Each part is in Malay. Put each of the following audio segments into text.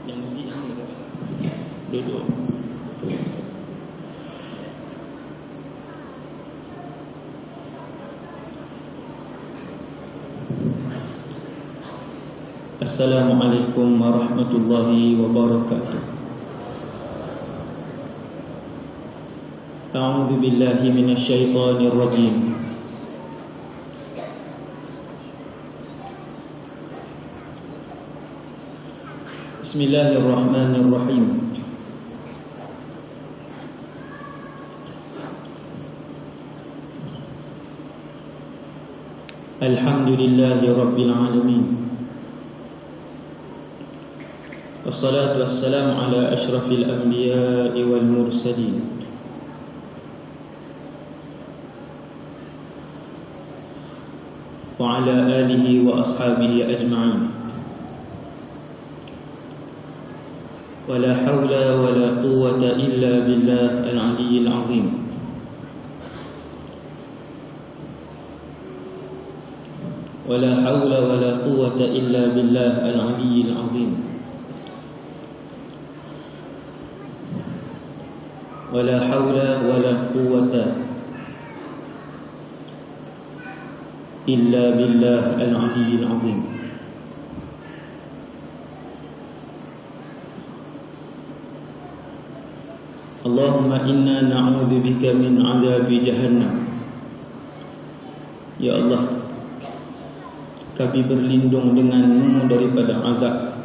Yang masjid yang ni duduk. Assalamualaikum warahmatullahi wabarakatuh. A'udzu billahi minasyaitonir rajim. Bismillahirrahmanirrahim. Alhamdulillahi rabbil alamin. Wassalatu wassalamu ala asyrafil anbiya'i wal mursalin wa ala alihi wa ashabihi ajma'in. Wa la hawla wa la quwwata illa billah al-'aliyyil 'azim. Wa la hawla wa la quwwata illa billah al-'aliyyil 'azim. ولا حول ولا قوة إلا بالله العلي العظيم. اللهم إنا نعوذ بك من عذاب جهنم. Ya Allah, kami berlindung denganmu daripada azab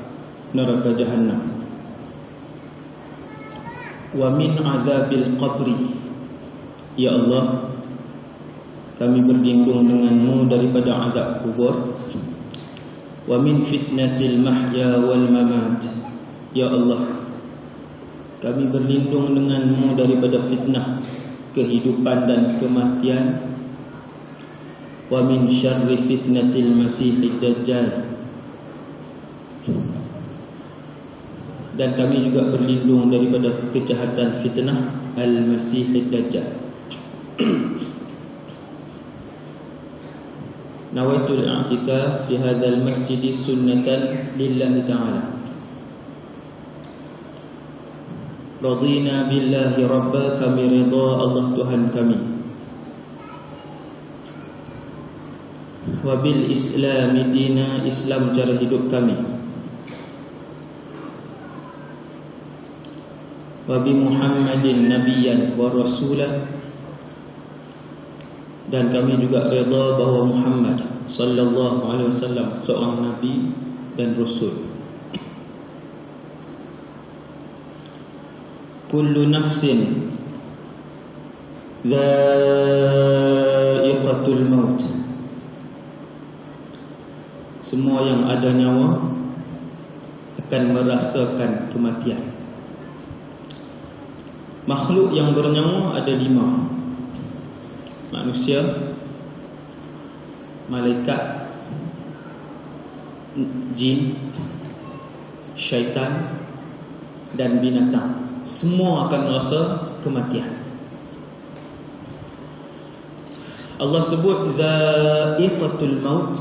neraka Jahannam. Wa min azabil qabri. Ya Allah, kami berlindung denganmu daripada azab kubur. Wa min fitnatil mahya wal mamat. Ya Allah, kami berlindung denganmu daripada fitnah kehidupan dan kematian. Wa min syarri fitnatil masiihid dajjal. Dan kami juga berlindung daripada kejahatan fitnah Al-Masihid Dajjal. Nawaitul i'tikaf fi hadzal masjid sunnatan lillahi ta'ala. Radina billahi rabba, kami redha Allah Tuhan kami. Wa bil islami dina, Islam cara hidup kami. Wa bi Muhammadin nabiyyan wa rasulan, dan kami juga redha bahawa Muhammad sallallahu alaihi wasallam seorang nabi dan rasul. Kullu nafsin dha'iqatul maut. Semua yang ada nyawa akan merasakan kematian. Makhluk yang bernyawa ada 5: manusia, malaikat, jin, syaitan, dan binatang. Semua akan merasa kematian. Allah sebut dha'iqatul maut,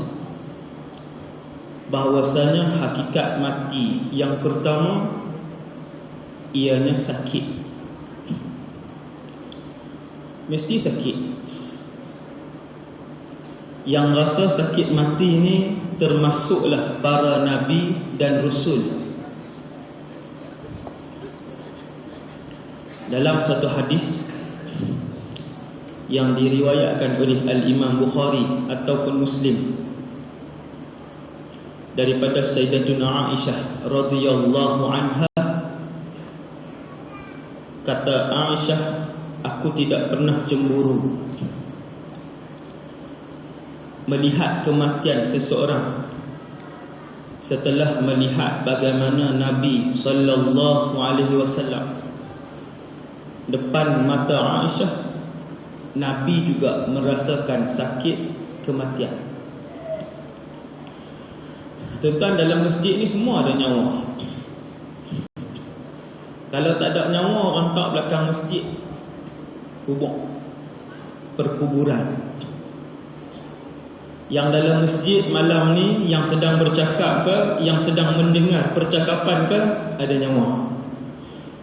bahawasanya hakikat mati yang pertama ianya sakit. Mesti sakit. Yang rasa sakit mati ini termasuklah para nabi dan rasul. Dalam satu hadis yang diriwayatkan oleh Al-Imam Bukhari ataupun Muslim daripada Sayyidatuna Aisyah radhiyallahu anha, kata Aisyah, aku tidak pernah cemburu melihat kematian seseorang setelah melihat bagaimana Nabi sallallahu alaihi wasallam depan mata Aisyah, Nabi juga merasakan sakit kematian. Tuan-tuan, dalam masjid ni semua ada nyawa. Kalau tak ada nyawa, orang tak belakang masjid, kubur, perkuburan. Yang dalam masjid malam ni, yang sedang bercakap ke, yang sedang mendengar percakapan ke, ada nyawa.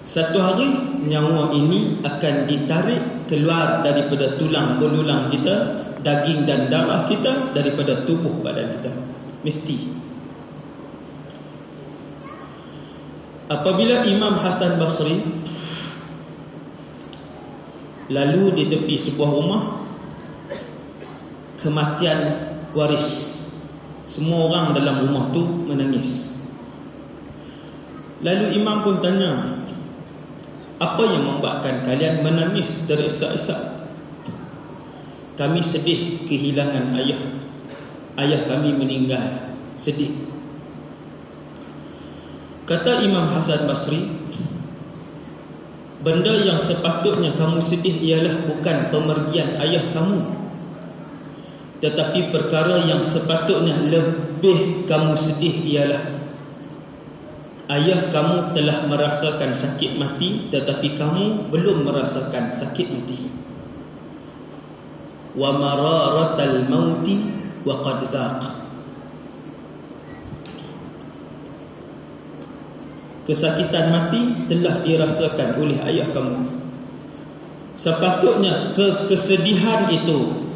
Satu hari nyawa ini akan ditarik keluar daripada tulang belulang kita, daging dan darah kita, daripada tubuh badan kita. Mesti. Apabila Imam Hasan Basri lalu di tepi sebuah rumah, kematian waris, semua orang dalam rumah tu menangis. Lalu imam pun tanya, apa yang membuatkan kalian menangis terisak-isak? Kami sedih kehilangan ayah. Ayah kami meninggal. Sedih. Kata Imam Hasan Basri, benda yang sepatutnya kamu sedih ialah bukan pemergian ayah kamu, tetapi perkara yang sepatutnya lebih kamu sedih ialah ayah kamu telah merasakan sakit mati, tetapi kamu belum merasakan sakit mati. Wa mararatal mauti wa qad dhaq. Kesakitan mati telah dirasakan oleh ayah kamu. Sepatutnya kesedihan itu,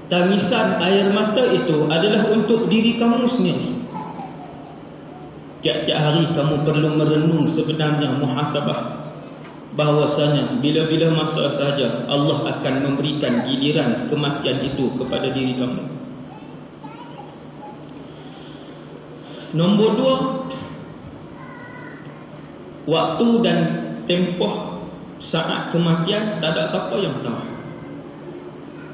tangisan air mata itu adalah untuk diri kamu sendiri. Tiap-tiap hari kamu perlu merenung sebenarnya, muhasabah, bahawasanya bila-bila masa saja Allah akan memberikan giliran kematian itu kepada diri kamu. Nombor 2, waktu dan tempoh saat kematian tak ada siapa yang tahu,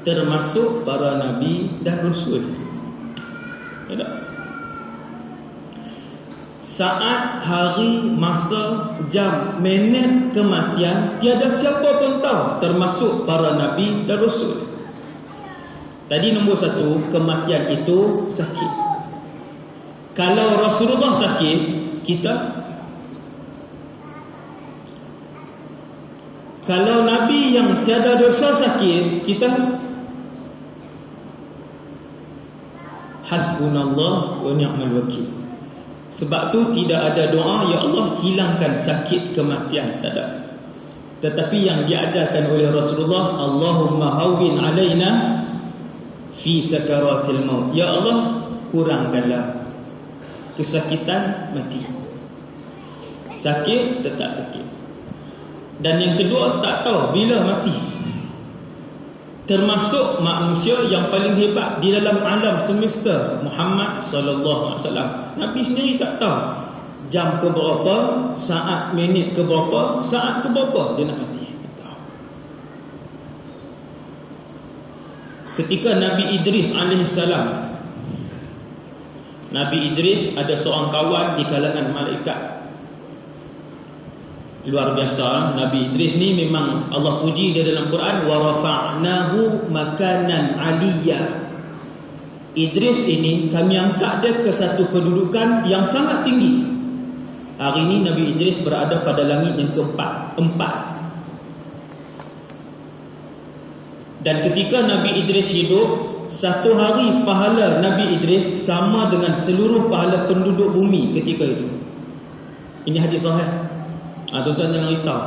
termasuk para nabi dan rasul. Tak ada. Saat, hari, masa, jam, minit kematian tiada siapa pun tahu, termasuk para nabi dan rasul. Tadi nombor 1, kematian itu sakit. Kalau Rasulullah sakit, kita. Kalau nabi yang tiada dosa sakit, kita. Hasbunallah wa ni'mal wakil. Sebab tu tidak ada doa, ya Allah hilangkan sakit kematian, tak ada. Tetapi yang diajarkan oleh Rasulullah, Allahumma hawwin alaina fi sakaratil maut. Ya Allah, kurangkanlah kesakitan mati. Sakit tetap sakit. Dan yang kedua, tak tahu bila mati. Termasuk manusia yang paling hebat di dalam alam semesta, Muhammad sallallahu alaihi wasallam. Nabi sendiri tak tahu jam ke berapa, saat, minit ke berapa, saat ke berapa dia nak mati. Tak tahu. Ketika Nabi Idris alaihissalam, Nabi Idris ada seorang kawan di kalangan malaikat. Luar biasa. Nabi Idris ni memang Allah puji dia dalam Quran, wa rafa'nahu makanan aliyya. Idris ini kami angkat dia ke satu kedudukan yang sangat tinggi. Hari ini Nabi Idris berada pada langit yang keempat. Dan ketika Nabi Idris hidup, satu hari pahala Nabi Idris sama dengan seluruh pahala penduduk bumi ketika itu. Ini hadis sahih. Tuan-tuan jangan risau.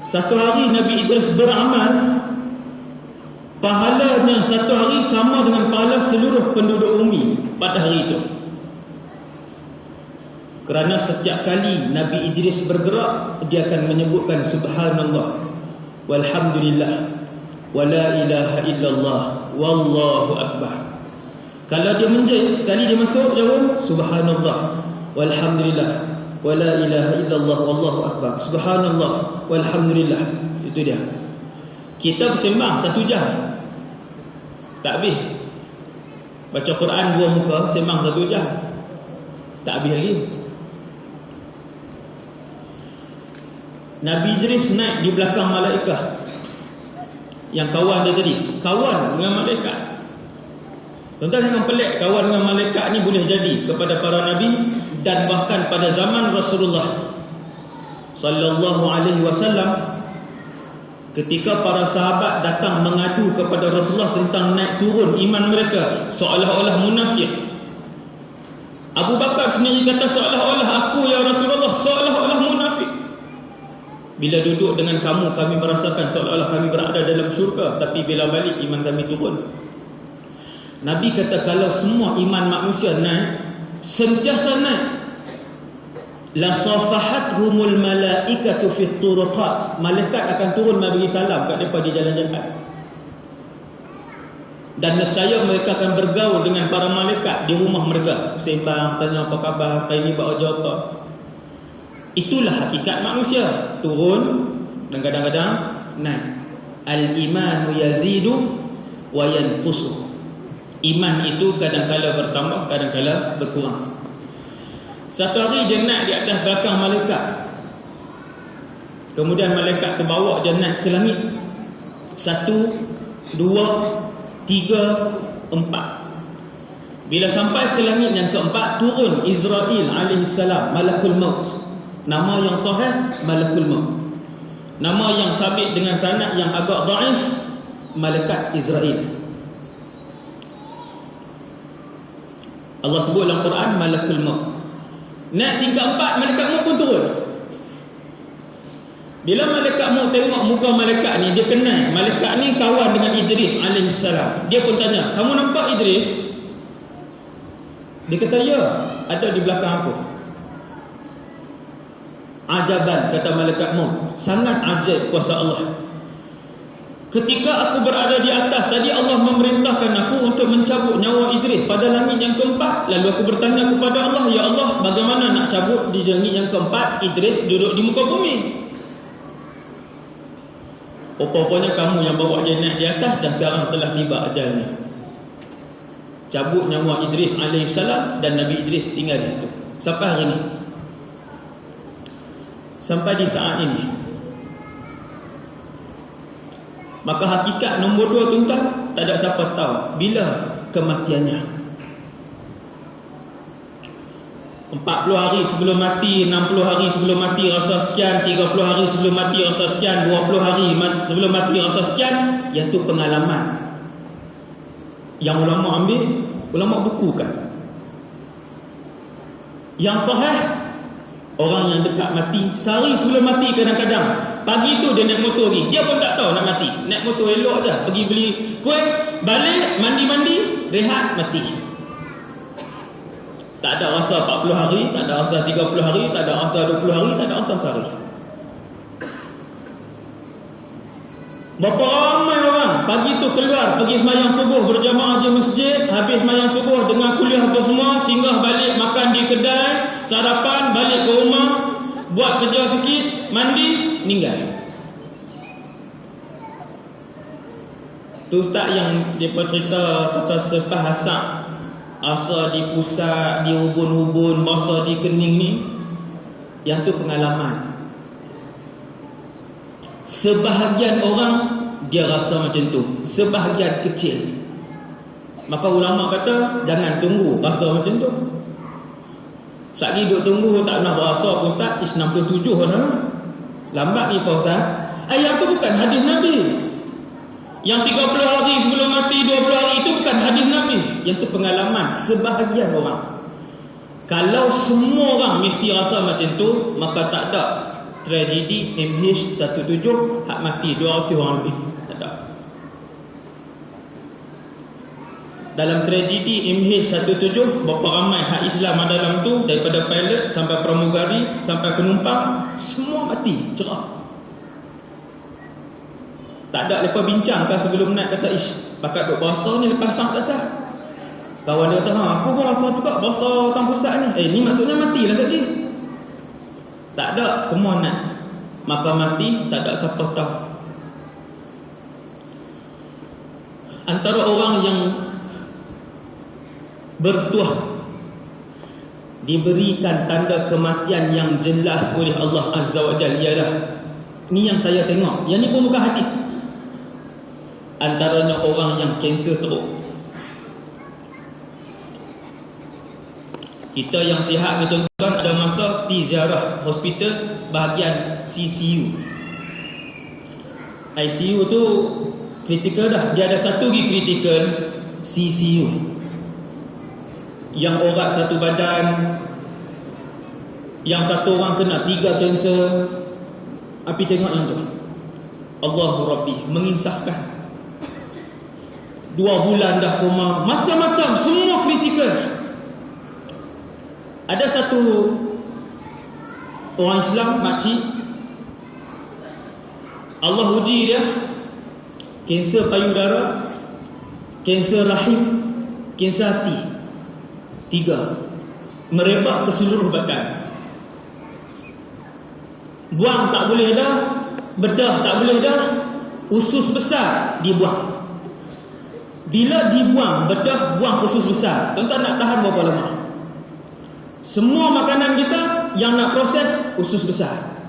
Satu hari Nabi Idris beramal, pahalanya satu hari sama dengan pahala seluruh penduduk bumi pada hari itu. Kerana setiap kali Nabi Idris bergerak, dia akan menyebutkan subhanallah, walhamdulillah, wala ilaha illallah, wallahu akbar. Kalau dia menjadi sekali dia masuk, dia pun subhanallah, walhamdulillah, wala ilaha illallah, wallahu akbar, subhanallah, walhamdulillah. Itu dia. Kita bersembang 1 jam tak habis. Baca Quran 2 muka, sembang 1 jam tak habis lagi. Nabi Idris naik di belakang malaikat. Yang kawan dia tadi, kawan dengan malaikat. Tuan-tuan jangan pelik, kawan dengan malaikat ni boleh jadi kepada para nabi dan bahkan pada zaman Rasulullah sallallahu alaihi wasallam. Ketika para sahabat datang mengadu kepada Rasulullah tentang naik turun iman mereka, seolah-olah munafik. Abu Bakar sendiri kata, seolah-olah aku ya Rasulullah, seolah-olah munafik. Bila duduk dengan kamu, kami merasakan seolah-olah kami berada dalam syurga, tapi bila balik iman kami turun. Nabi kata, kalau semua iman manusia naik, sentiasa naik, la safahathumul malaikatu fi turuqat, malaikat akan turun bagi salam kat depa di jalan-jalan. Dan nescaya mereka akan bergaul dengan para malaikat di rumah mereka, sembang, tanya apa khabar, hari ni buat kerja apa. Itulah hakikat manusia, turun dan kadang-kadang naik. Al-imanu yazidu wa yanqusu. Iman itu kadang-kala bertambah, kadang-kala berkurang. Satu hari dia naik di atas belakang malaikat. Kemudian malaikat tu bawa dia naik ke langit. 1, 2, 3, 4. Bila sampai ke langit yang keempat, turun Israel alaihissalam, malakul maut. Nama yang sahih malakul maut. Nama yang sabit dengan sanad yang agak dhaif, malaikat Israel. Allah sebut dalam Quran malakul maut. Naik tingkat 4, malaikat maut pun turun. Bila malaikat maut tengok muka malaikat ni, dia kenal malaikat ni kawan dengan Idris alaihissalam. Dia pun tanya, kamu nampak Idris? Dia kata, ya, ada di belakang aku. Ajaban, kata malaikat maut, sangat ajaib kuasa Allah. Ketika aku berada di atas tadi, Allah memerintahkan aku untuk mencabut nyawa Idris pada langit yang keempat. Lalu aku bertanya kepada Allah, ya Allah, bagaimana nak cabut di langit yang keempat? Idris duduk di muka bumi. Rupanya kamu yang bawa dia naik di atas, dan sekarang telah tiba ajalnya. Cabut nyawa Idris alaihissalam, dan Nabi Idris tinggal di situ sampai hari ini, sampai di saat ini. Maka hakikat nombor 2 tuan-tuan, tak ada siapa tahu bila kematiannya. 40 hari sebelum mati, 60 hari sebelum mati rasa sekian, 30 hari sebelum mati rasa sekian, 20 hari sebelum mati rasa sekian. Yang tu pengalaman yang ulama ambil, ulama bukukan. Yang sahih, orang yang dekat mati, sehari sebelum mati kadang-kadang, pagi tu dia naik motor pergi, dia pun tak tahu nak mati, naik motor elok aja, pergi beli kuih, balik, mandi-mandi, rehat, mati. Tak ada rasa 40 hari, tak ada rasa 30 hari, tak ada rasa 20 hari, tak ada rasa sehari. Berapa ramai orang pagi tu keluar pergi sembahyang subuh berjamaah di masjid, habis sembahyang subuh dengan kuliah apa semua, singgah balik makan di kedai, sarapan, balik ke rumah, buat kerja sikit, mandi, meninggal. Tu ustaz yang dia cerita kata sepah asak, asa di pusat, di ubun-ubun, masa di kening ni, yang tu pengalaman. Sebahagian orang dia rasa macam tu, sebahagian kecil. Maka ulama kata jangan tunggu rasa macam tu. Lagi duk tunggu tak nak berasa pun ustaz, 67 dah. Lambat ni Pak Ustaz. Yang tu bukan hadis Nabi. Yang 30 hari sebelum mati, 20 hari itu bukan hadis Nabi. Yang tu pengalaman sebahagian orang. Kalau semua orang mesti rasa macam tu, maka tak ada tragedi MH17 hak mati 200 orang lebih. Tak ada. Dalam tragedi MH17, berapa ramai hak Islam ada dalam tu, daripada pilot sampai pramugari sampai penumpang, semua mati cerah. Tak ada lepas bincang kan sebelum naik, kata ish, pakat duk berasa ni lepas sah tak sah. Kawan dia kata, aku pun rasa juga berasa tang pusat ni. Ni maksudnya mati lah tadi. Tak ada, semua nak. Maka mati, tak ada siapa tahu. Antara orang yang bertuah diberikan tanda kematian yang jelas oleh Allah Azza wa Jalla ialah, ni yang saya tengok, yang ni pun bukan hadis, antaranya orang yang kanser teruk. Kita yang sihat ni tuan-tuan, ada masa pergi ziarah hospital bahagian CCU. ICU tu kritikal dah. Dia ada satu lagi kritikal, CCU, yang orat satu badan, yang satu orang kena 3 kanser. Api tengok yang tu, Allahu Rabbi, menginsafkan. 2 bulan dah koma, macam-macam, semua kritikal. Ada satu orang Islam, makcik, Allah uji dia, kanser payudara, kanser rahim, kanser hati, 3 merebak ke seluruh badan. Buang tak boleh dah, bedah tak boleh dah, usus besar dibuang. Bila dibuang bedah, buang usus besar, tuan-tuan nak tahan berapa lama? Semua makanan kita yang nak proses usus besar.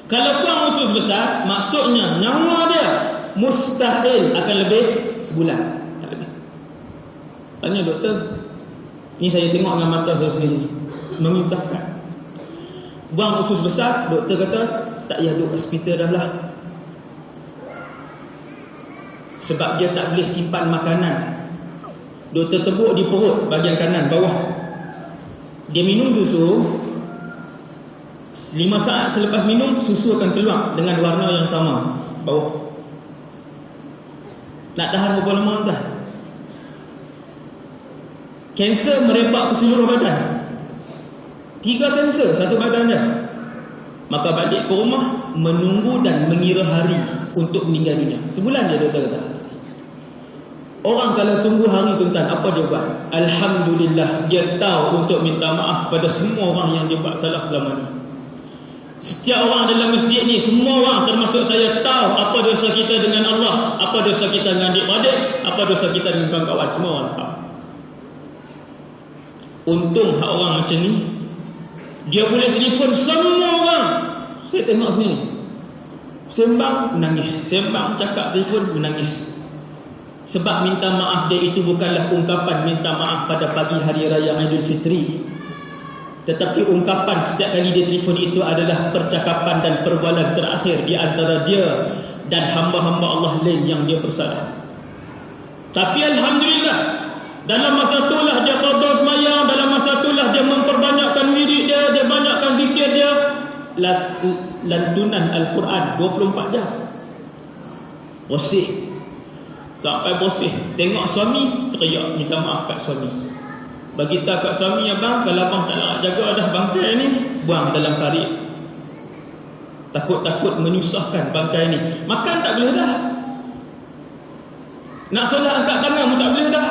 Kalau buang usus besar, maksudnya nyawa dia mustahil akan lebih sebulan, tak lebih. Tanya doktor, ni saya tengok dengan mata saya sendiri, menginsafkan. Buang usus besar, doktor kata tak payah duduk hospital dah lah, sebab dia tak boleh simpan makanan. Doktor tebuk di perut bahagian kanan bawah. Dia minum susu, 5 saat selepas minum, susu akan keluar dengan warna yang sama bawah. Nak tahan berapa lama dah? Kanser merebak ke seluruh badan, 3 kanser satu badan dia. Maka balik ke rumah, menunggu dan mengira hari untuk meninggal dunia. Sebulan dia doktor kata. Orang kalau tunggu hari, tuan-tuan, apa dia buat? Alhamdulillah, dia tahu untuk minta maaf pada semua orang yang dia buat salah selama ni. Setiap orang dalam masjid ni, semua orang termasuk saya, tahu apa dosa kita dengan Allah, apa dosa kita dengan adik-beradik, apa dosa kita dengan kawan-kawan. Semua orang tahu. Untung hak orang macam ni, dia boleh telefon semua orang. Saya tengok sini, sembang menangis, sembang cakap telefon menangis. Sebab minta maaf dia itu bukanlah ungkapan minta maaf pada pagi hari raya Aidilfitri, tetapi ungkapan setiap kali dia telefon itu adalah percakapan dan perbualan terakhir di antara dia dan hamba-hamba Allah lain yang dia bersalah. Tapi Alhamdulillah, dalam masa itulah dia qada semayang, dalam masa itulah dia memperbanyakkan wirid dia, dia banyakkan zikir dia, lantunan Al-Quran 24 jam. Bosih, sampai bosih, tengok suami teriak minta maaf kat suami. Bagi tahu kat suami, abang, kalau abang tak nak jaga dah bangkai ni, buang dalam parit. Takut-takut menyusahkan bangkai ni. Makan tak boleh dah, nak solat angkat tangan pun tak boleh dah.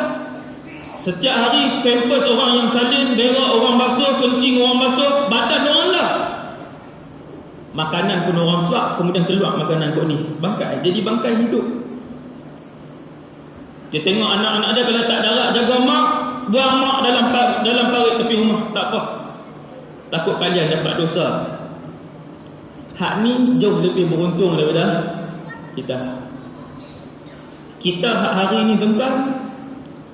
Setiap hari pampers orang yang salin, berak orang basuh, kencing orang basuh, badan orang lah. Makanan pun orang suap, kemudian keluar makanan kot ni, bangkai. Jadi bangkai hidup. Dia tengok anak-anak dia kalau tak darat jaga mak, buang mak dalam parit tepi rumah, tak apa, takut kalian dapat dosa. Hak ni jauh lebih beruntung daripada kita. Kita hak hari ni, tuan-tuan,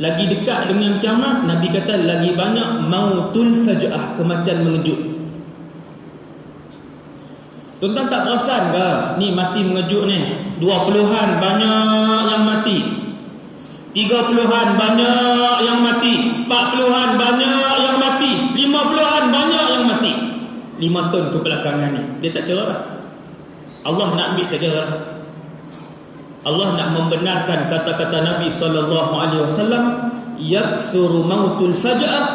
lagi dekat dengan kiamat. Nabi kata lagi banyak mautul faja'ah, kematian mengejut. Tuan-tuan tak perasan ke ni mati mengejut ni? 20-an banyak yang mati, 30-an banyak yang mati, 40-an banyak yang mati, 50-an banyak yang mati. 5 tahun kebelakangan ni dia tak kira dah. Allah nak ambil tak kira dah. Allah nak membenarkan kata-kata Nabi SAW, yakthuru mautul faja'ah,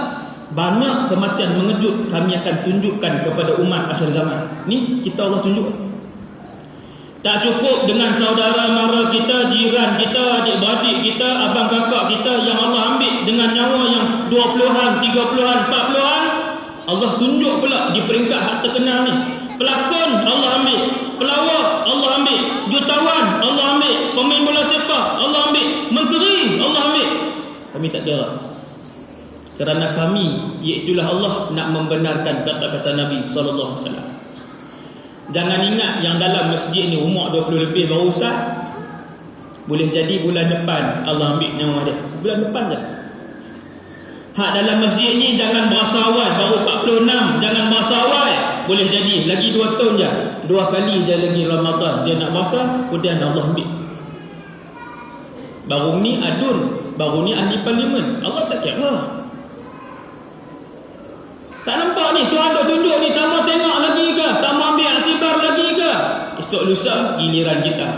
banyak kematian mengejut kami akan tunjukkan kepada umat akhir zaman. Ni kita Allah tunjuk. Tak cukup dengan saudara mara kita, jiran kita, adik-beradik kita, abang kakak kita yang Allah ambil dengan nyawa yang 20-an, 30-an, 40-an. Allah tunjuk pula di peringkat hak terkenal ni. Pelakon Allah ambil, pelawak Allah ambil, jutawan Allah ambil, pemain bola sepak Allah ambil, menteri Allah ambil. Kami tak kira, kerana kami, iaitulah Allah, nak membenarkan kata-kata Nabi SAW. Jangan ingat yang dalam masjid ni umur 20 lebih baru ustaz. Boleh jadi bulan depan Allah ambil nyawa dia, bulan depan je. Hak dalam masjid ni jangan berasa awal baru 46, jangan berasa awal. boleh jadi lagi 2 tahun je, 2 kali je lagi Ramadan dia nak puasa, kemudian Allah ambil. Baru ni adun, baru ni ahli parlimen, Allah tak kira. Tak nampak ni, Tuhan duk tunjuk ni, tak mau tengok lagi ke, tak mau ambil iktibar lagi ke? Esok lusa giliran kita.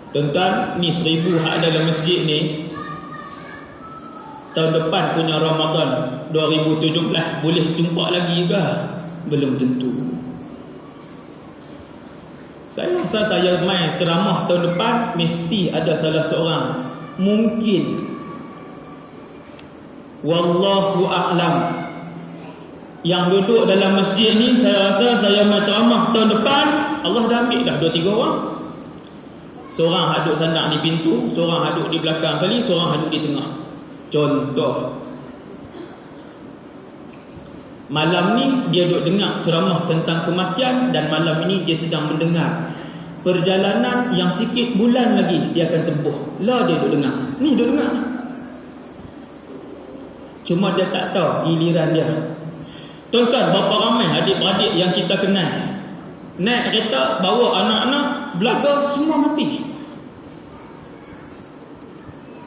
Tuan-tuan, ni 1000 hak dalam masjid ni, tahun depan punya Ramadan 2017 boleh jumpa lagi ke? Belum tentu. Saya rasa saya main ceramah tahun depan, mesti ada salah seorang, mungkin, wallahu a'lam, yang duduk dalam masjid ni, saya rasa saya main ceramah tahun depan, Allah dah ambil dah 2-3 orang. Seorang haduk sandak di pintu, seorang haduk di belakang kali, seorang haduk di tengah. Contoh, malam ni dia duk dengar ceramah tentang kematian, dan malam ini dia sedang mendengar perjalanan yang sikit bulan lagi dia akan tempuh. Lah dia duk dengar. Ni duk dengar. Cuma dia tak tahu giliran dia. Tuan-tuan, berapa ramai adik-beradik yang kita kenal naik kereta, bawa anak-anak, belaga, semua mati.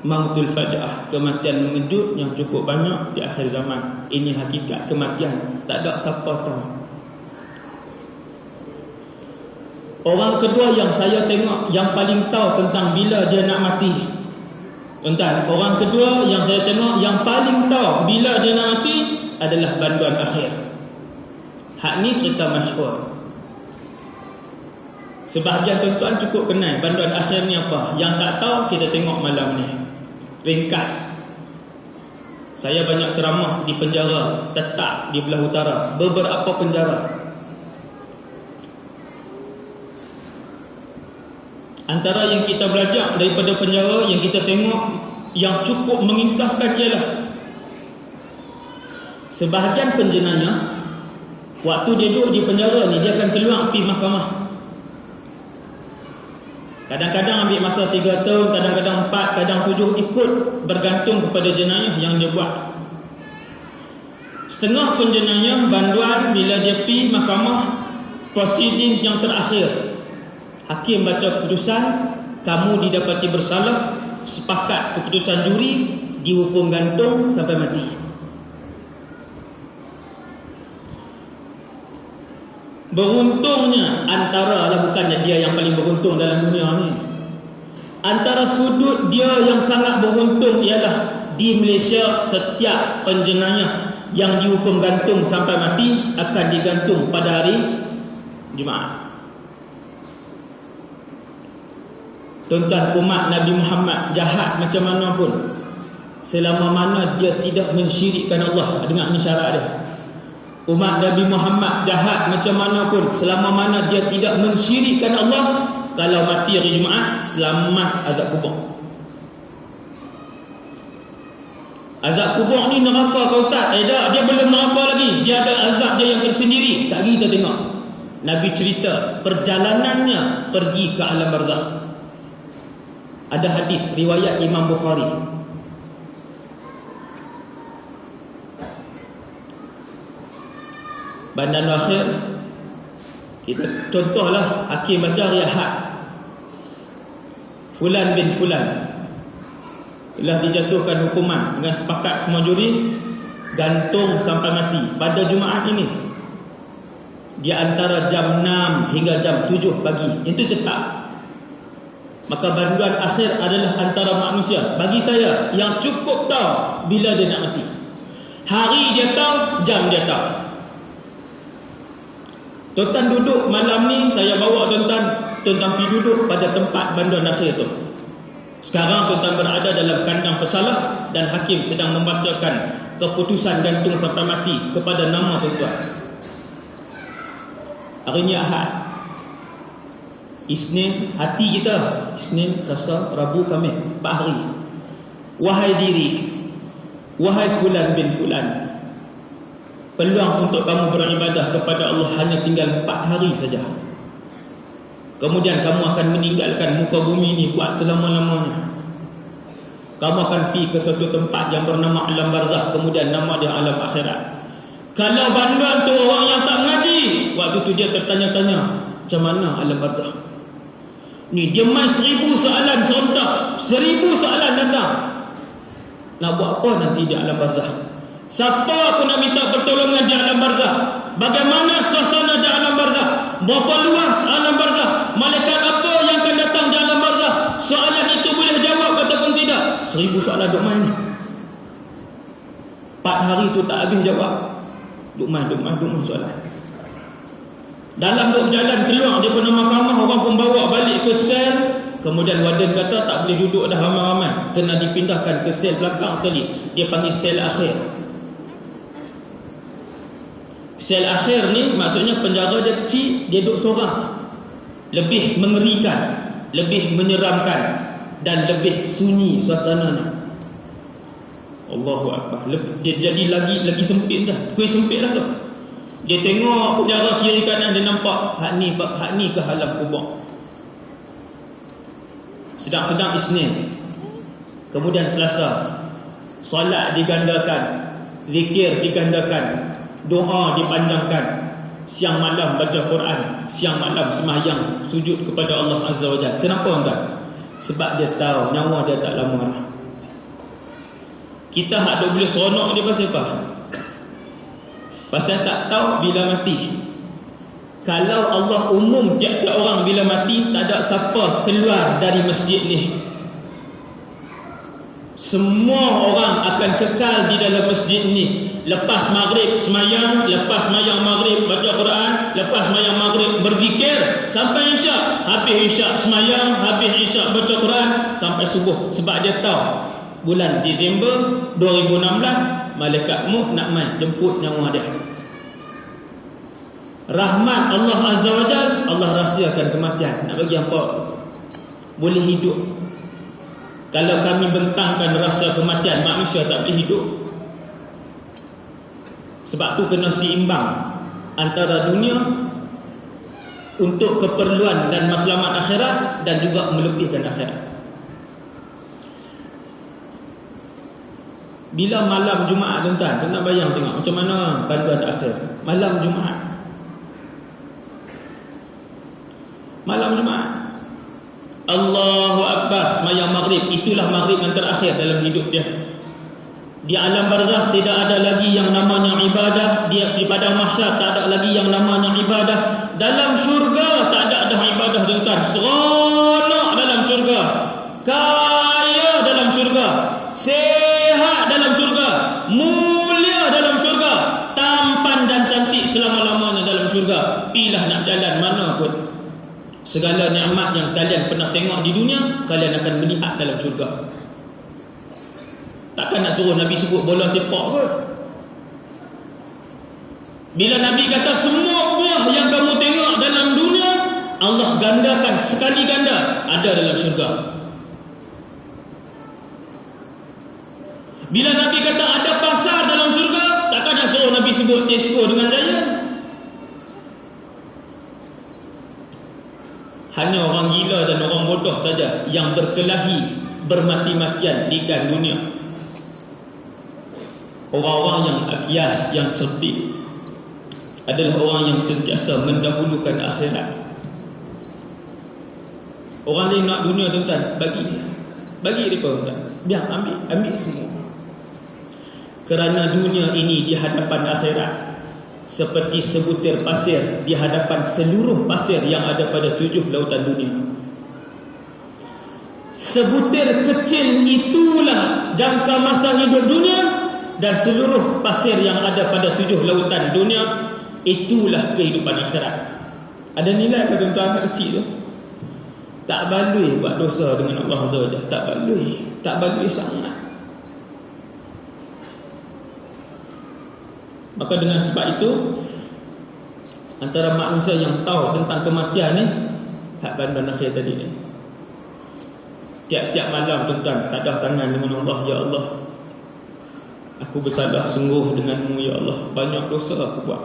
Mautul faja'ah, kematian mengejut yang cukup banyak di akhir zaman. Ini hakikat kematian, tak ada siapa tahu. Orang kedua yang saya tengok yang paling tahu tentang bila dia nak mati, tuan-tuan, orang kedua yang saya tengok yang paling tahu bila dia nak mati adalah banduan akhir. Hak ni cerita masyhur. Sebahagian tuan-tuan cukup kenal banduan akhir ni apa. Yang tak tahu, kita tengok malam ni. Ringkas. Saya banyak ceramah di penjara tetap di belah utara, beberapa penjara. Antara yang kita belajar daripada penjara, yang kita tengok yang cukup menginsafkan ialah sebahagian penjenayah, waktu dia duduk di penjara ni, dia akan keluar pergi mahkamah. Kadang-kadang ambil masa 3 tahun, kadang-kadang 4, kadang 7, ikut bergantung kepada jenayah yang dia buat. Setengah penjenayah banduan bila dia pergi mahkamah, prosiding yang terakhir, hakim baca keputusan, kamu didapati bersalah, sepakat keputusan juri, dihukum gantung sampai mati. Beruntungnya, antara lah, bukannya dia yang paling beruntung dalam dunia ni, antara sudut dia yang sangat beruntung ialah di Malaysia setiap penjenayah yang dihukum gantung sampai mati akan digantung pada hari Jumaat. Tuan-tuan, umat Nabi Muhammad jahat macam mana pun, selama mana dia tidak mensyirikkan Allah. Dengar ni syarat dia. Umat Nabi Muhammad jahat macam mana pun, selama mana dia tidak mensyirikkan Allah, kalau mati hari Jumaat, selamat azab kubur. Azab kubur ni neraka ke Ustaz? Tak, dia belum neraka lagi. Dia ada azab dia yang tersendiri. Sehari kita tengok Nabi cerita perjalanannya pergi ke alam barzakh. Ada hadis riwayat Imam Bukhari. Bandan akhir, kita contohlah hakim baca riahat, Fulan bin Fulan telah dijatuhkan hukuman dengan sepakat semua juri, gantung sampai mati pada Jumaat ini. Dia antara jam 6 hingga jam 7 pagi. Itu tetap. Maka banduan akhir adalah antara manusia. Bagi saya yang cukup tahu bila dia nak mati. Hari dia tahu, jam dia tahu. Tuan-tuan duduk malam ni, saya bawa tuan-tuan pergi duduk pada tempat banduan akhir tu. Sekarang tuan-tuan berada dalam kandang pesalah dan hakim sedang membacakan keputusan gantung sampai mati kepada nama tuan-tuan. Hari ni Ahad, Isnin, hati kita Isnin, Selasa, Rabu, Khamis, 4 hari. Wahai diri, wahai Fulan bin Fulan, peluang untuk kamu beribadah kepada Allah hanya tinggal 4 hari saja. Kemudian kamu akan meninggalkan muka bumi ini buat selama-lamanya. Kamu akan pergi ke satu tempat yang bernama alam barzakh, kemudian nama dia alam akhirat. Kalau bandar tu orang yang tak mengaji, waktu tu dia tertanya-tanya, macam mana alam barzakh ni? Dia main 1000 soalan serentak, 1000 soalan datang. Nak buat apa nanti di alam barzakh? Siapa pun nak minta pertolongan di alam barzakh? Bagaimana suasana di alam barzakh? Berapa luas alam barzakh? Malaikat apa yang akan datang di alam barzakh? Soalan itu boleh jawab ataupun tidak? 1000 soalan duk main ni. 4 hari tu tak habis jawab. Duk main soalan. Dalam duk berjalan keluar daripada mahkamah, orang pun bawa balik ke sel. Kemudian warden kata tak boleh duduk dah ramai-ramai, kena dipindahkan ke sel belakang sekali. Dia panggil sel akhir. Sel akhir ni maksudnya penjara dia kecil, dia duduk seorang. Lebih mengerikan, lebih menyeramkan, dan lebih sunyi suasananya. Allahu Akbar. Dia jadi lagi sempit dah. Kuih sempit dah tu. Dia tengok penjara kiri kanan, dia nampak hak ni ke alam kubur. Sedang-sedang Isnin, kemudian Selasa, solat digandakan, zikir digandakan, doa dipandangkan, siang malam baca Quran, siang malam sembahyang, sujud kepada Allah Azza wa Jalla. Kenapa tuan? Sebab dia tahu nyawa dia tak lama dah. Kita hak boleh seronok dia pasal apa? Pasal tak tahu bila mati. Kalau Allah umum tiap-tiap orang bila mati, tak ada siapa keluar dari masjid ni. Semua orang akan kekal di dalam masjid ni. Lepas maghrib semayang, lepas semayang maghrib baca Quran, lepas semayang maghrib berzikir sampai isyak, habis isyak semayang, habis isyak baca Quran sampai subuh. Sebab dia tahu bulan Disember 2016 malaikat maut nak mai jemput nyawa dia. Rahmat Allah Azza wa Jalla, Allah rahsiakan kematian. Nak bagi apa? Boleh hidup. Kalau kami bentangkan rasa kematian, manusia tak boleh hidup. Sebab tu kena seimbang antara dunia untuk keperluan dan matlamat akhirat dan juga melebihkan akhirat. Bila malam Jumaat tuan-tuan, nak bayang tengok macam mana panduan akhir. Malam Jumaat. Malam Jumaat, Allahu Akbar, semayang maghrib. Itulah maghrib yang terakhir dalam hidup dia. Di alam barzakh tidak ada lagi yang namanya ibadah. Di padang mahsyar tak ada lagi yang namanya ibadah. Dalam syurga tak ada dah ibadah tuan-tuan. Seronok dalam syurga, kaya dalam syurga, sehat dalam syurga, mulia dalam syurga, tampan dan cantik selama-lamanya dalam syurga. Pilah nak jalan mana pun. Segala nikmat yang kalian pernah tengok di dunia, kalian akan melihat dalam syurga. Takkan nak suruh Nabi sebut bola sepak ke? Bila Nabi kata semua buah yang kamu tengok dalam dunia, Allah gandakan sekali ganda, ada dalam syurga. Bila Nabi kata ada pasar dalam syurga, takkan nak suruh Nabi sebut Tesco dengan Giant. Hanya orang gila dan orang bodoh saja yang berkelahi, bermati-matian di dunia. Orang-orang yang akias, yang cerdik adalah orang yang sentiasa mendahulukan akhirat. Orang lain nak dunia tuan-tuan, bagi mereka tuan-tuan. Biar ambil semua. Kerana dunia ini di hadapan akhirat seperti sebutir pasir di hadapan seluruh pasir yang ada pada 7 lautan dunia. Sebutir kecil itulah jangka masa hidup dunia, dan seluruh pasir yang ada pada 7 lautan dunia itulah kehidupan akhirat. Ada nilai ke tuan-tuan kecil tu? Tak baloi buat dosa dengan Allah Azza wa Jalla. Tak baloi sangat. Maka dengan sebab itu, antara manusia yang tahu tentang kematian ni, hak bandan akhir tadi ni. Tiap-tiap malam tuan-tuan tadah tangan dengan Allah, ya Allah, aku bersalah sungguh denganmu ya Allah. Banyak dosa aku buat.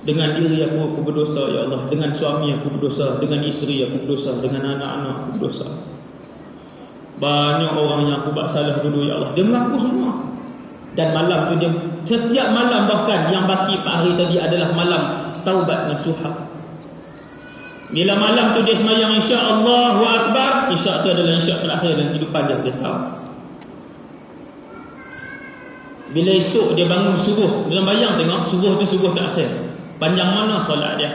Dengan diri aku berdosa ya Allah. Dengan suami aku berdosa. Dengan isteri aku berdosa. Dengan anak-anak aku berdosa. Banyak orang yang aku buat salah dulu ya Allah. Dia mengaku semua. Dan malam tu dia, setiap malam bahkan yang baki 4 hari tadi adalah malam taubat nasuha. Bila malam tu dia sembahyang isyak, Allahu Akbar, isyak tu adalah isyak terakhir dalam kehidupan dia tahu. Bila esok dia bangun subuh, dalam bayang tengok subuh tu subuh terakhir. Panjang mana solat dia?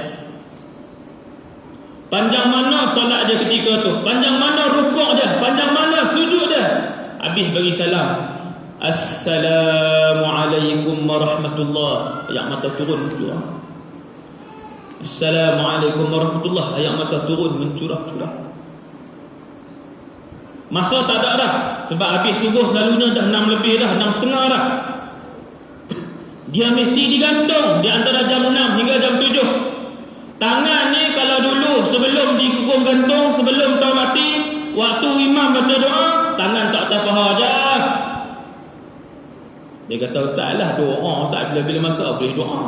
Panjang mana solat dia ketika tu? Panjang mana rukuk dia? Panjang mana sujud dia? Habis bagi salam, Assalamualaikum warahmatullahi. Ayat mata turun curah. Assalamualaikum warahmatullahi. Ayat mata turun mencurah-curah. Masa tak ada dah, sebab habis subuh selalunya dah 6 lebih dah, 6.30 dah. Dia mesti digantung di antara jam 6 hingga jam 7. Tangan ni kalau dulu sebelum dikukum gantung, sebelum tahu mati, waktu imam baca doa, tangan tak atas paha je. Dia kata, ustaz lah doa, ustaz bila-bila masa boleh doa.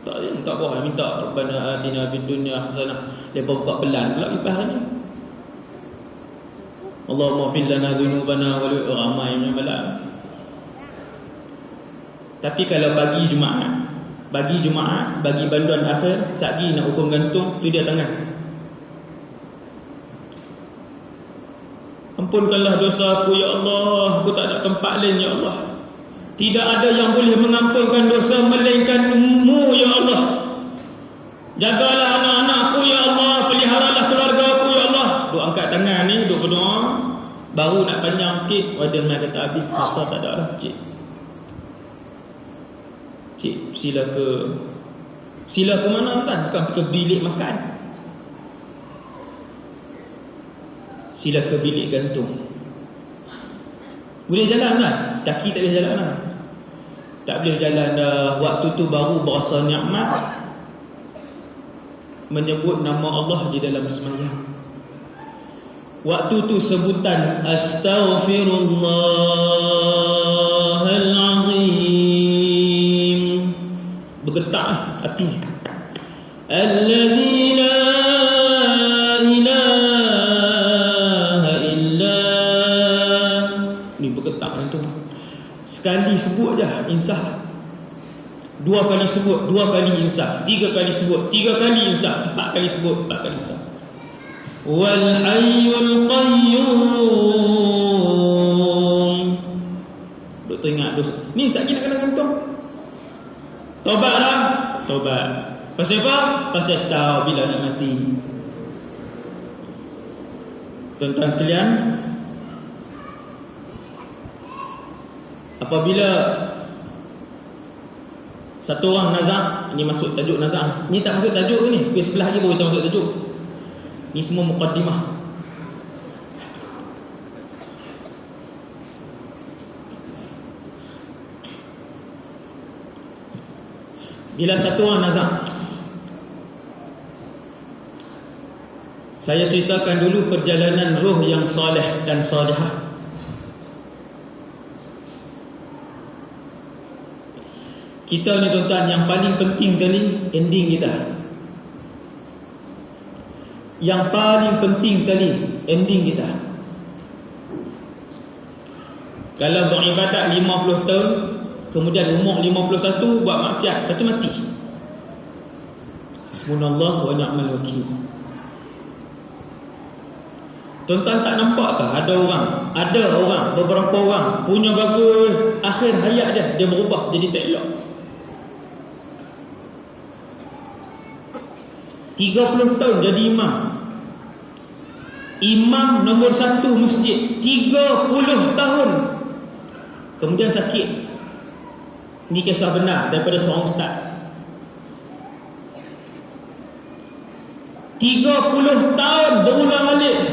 Tak apa, minta Rabbana atina fid dunya hasanah. Dia buka pelan pula kipas ni. Allahumma fil lana dhunubana wa ramai malam. Tapi kalau bagi Jumaat, bagi banduan akhir, satgi nak hukum gantung, tu dia tangan. Ampunkanlah dosa aku ya Allah, aku tak ada tempat lain ya Allah. Tidak ada yang boleh mengampunkan dosa melainkan-Mu ya Allah. Jagalah anak-anakku ya Allah, peliharalah keluarga aku ya Allah. Duk angkat tangan ni, duk berdoa. Baru nak panjang sikit, wadah mai kata habis, masa tak ada dah. Cik, sila ke mana kan? Bukan ke bilik makan. Sila ke bilik gantung. Boleh jalan kan? Kaki tak boleh jalan lah. Tak boleh jalan dah. Waktu tu baru berasa nikmat menyebut nama Allah di dalam sembahyang. Waktu tu sebutan Astaghfirullahalazim. Bergetar hati. Alladzi la sekali sebut je insaf, 2 kali sebut 2 kali insaf, 3 kali sebut 3 kali insaf, 4 kali sebut 4 kali insaf. Wal hayyul qayyum. Duk teringat dosa ni sekali nak kena gantung. Taubat lah, taubat. Pasal apa? Pasal tahu bila nak mati. Tuan-tuan sekalian, apabila satu orang nazak, ini masuk tajuk nazak. Ini tak masuk tajuk ke ni? Ke sebelah je baru kita masuk tajuk. Ni semua muqaddimah. Bila satu orang nazak, saya ceritakan dulu perjalanan roh yang soleh dan solehah. Kita ni tuan-tuan, yang paling penting sekali ending kita. Yang paling penting sekali ending kita. Kalau beribadat 50 tahun, kemudian umur 51 buat maksiat, lepas tu mati. Hasbunallahu wa ni'mal wakil. Tuan-tuan tak nampak ke ada orang, beberapa orang punya bagus, akhir hayat dia berubah jadi tak elok. 30 tahun jadi imam nombor 1 masjid, 30 tahun kemudian sakit. Ini kisah benar daripada seorang ustaz. 30 tahun berulang-alik.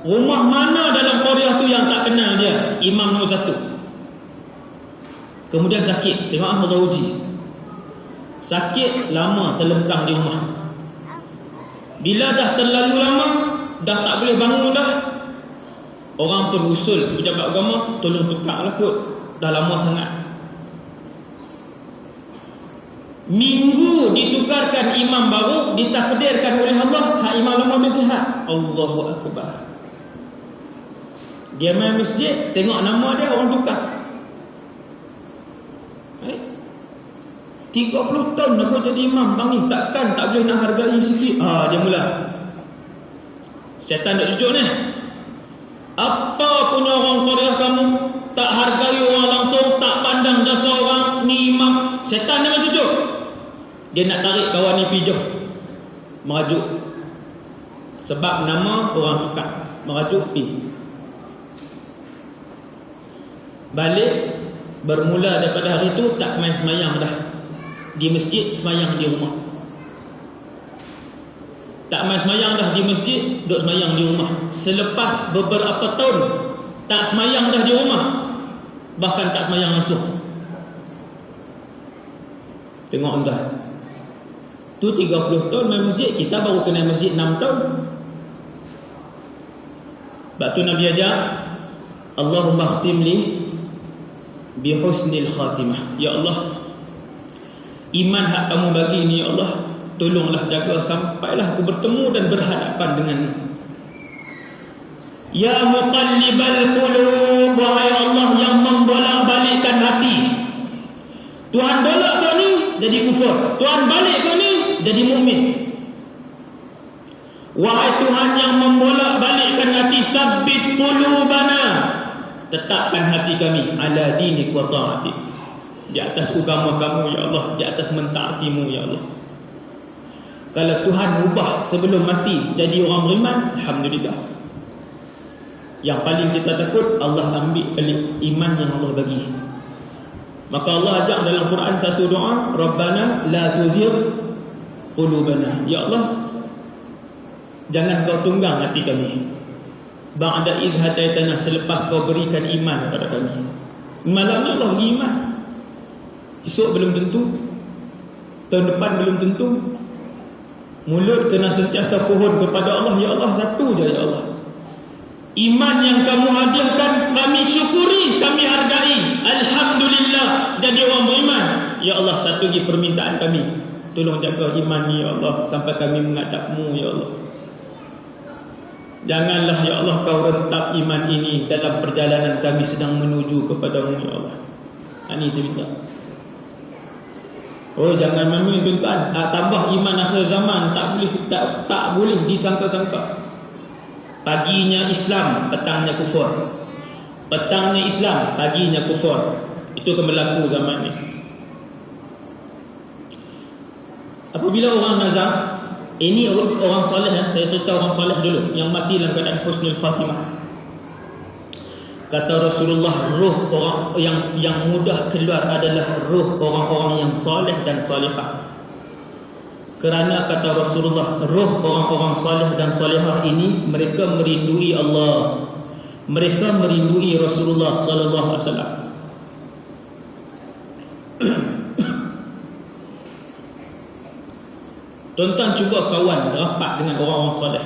Rumah mana dalam Korea tu yang tak kenal dia imam nombor 1? Kemudian sakit. Tengok Allah uji. Sakit lama terlentang di rumah. Bila dah terlalu lama, dah tak boleh bangun dah, orang pun usul pejabat agama, tolong tukarlah kot, dah lama sangat. Minggu ditukarkan imam baru, ditakdirkan oleh Allah, hak imam lama tu sihat. Allahu Akbar. Dia main masjid, tengok nama dia orang tukar. 30 tahun aku jadi imam bang ni, takkan tak boleh nak hargai sikit. Dia mula. Syaitan nak jujur ni. Apa punya orang Korea kamu tak hargai orang langsung, tak pandang jasa orang, ni imam. Syaitan ni memang jujur. Dia nak tarik kawan ni pergi jauh, merajuk. Sebab nama orang tukar, merajuk pergi. Balik, bermula daripada hari tu tak main semayang dah di masjid, semayang di rumah. Tak main semayang dah di masjid, duduk semayang di rumah. Selepas beberapa tahun tak semayang dah di rumah, bahkan tak semayang langsung. Tengok tuan, tu 30 tahun main masjid, kita baru kena masjid 6 tahun. Sebab tu Nabi ajar, Allahumma khtim li bi husnil khatimah. Ya Allah, iman hak kamu bagi ni ya Allah, tolonglah jaga sampailah aku bertemu dan berhadapan denganmu. Ya muqallibal qulub, wahai Allah yang membolak-balikkan hati. Tuhan bolak kau ni jadi kufur, Tuhan balik kau ni jadi mukmin. Wahai Tuhan yang membolak-balikkan hati, sabbit qulubana, tetapkan hati kami ala dinik wa ta'atik, di atas agama kamu ya Allah, di atas mentaatimu ya Allah. Kalau Tuhan ubah sebelum mati jadi orang beriman, alhamdulillah. Yang paling kita takut Allah ambil balik iman yang Allah bagi. Maka Allah ajak dalam Quran satu doa, Rabbana la tuzigh qulubana, ya Allah, jangan kau tunggang hati kami. Ba'da idh hadaitana, selepas kau berikan iman kepada kami. Malamnya Allah bagi iman, esok belum tentu, tahun depan belum tentu. Mulut kena sentiasa pohon kepada Allah, ya Allah satu je ya Allah. Iman yang kamu hadiahkan kami syukuri, kami hargai, alhamdulillah, jadi orang beriman. Ya Allah, satu lagi permintaan kami, tolong jaga iman ni ya Allah sampai kami menghadapmu ya Allah. Janganlah ya Allah kau rentap iman ini dalam perjalanan kami sedang menuju kepadamu ya Allah. Ini dia minta. Oh, jangan main tuan, tambah iman akhir zaman, tak boleh disangka-sangka. Paginya Islam, petangnya kufur. Petangnya Islam, paginya kufur. Itu akan berlaku zaman ni. Apabila orang nazar, ini orang soleh, saya cerita orang soleh dulu yang mati dalam keadaan husnul khatimah. Kata Rasulullah, ruh orang yang mudah keluar adalah ruh orang-orang yang soleh dan solehah. Kerana kata Rasulullah, ruh orang-orang soleh dan solehah ini mereka merindui Allah, mereka merindui Rasulullah sallallahu alaihi wasallam. Tuan-tuan cuba kawan rapat dengan orang-orang soleh.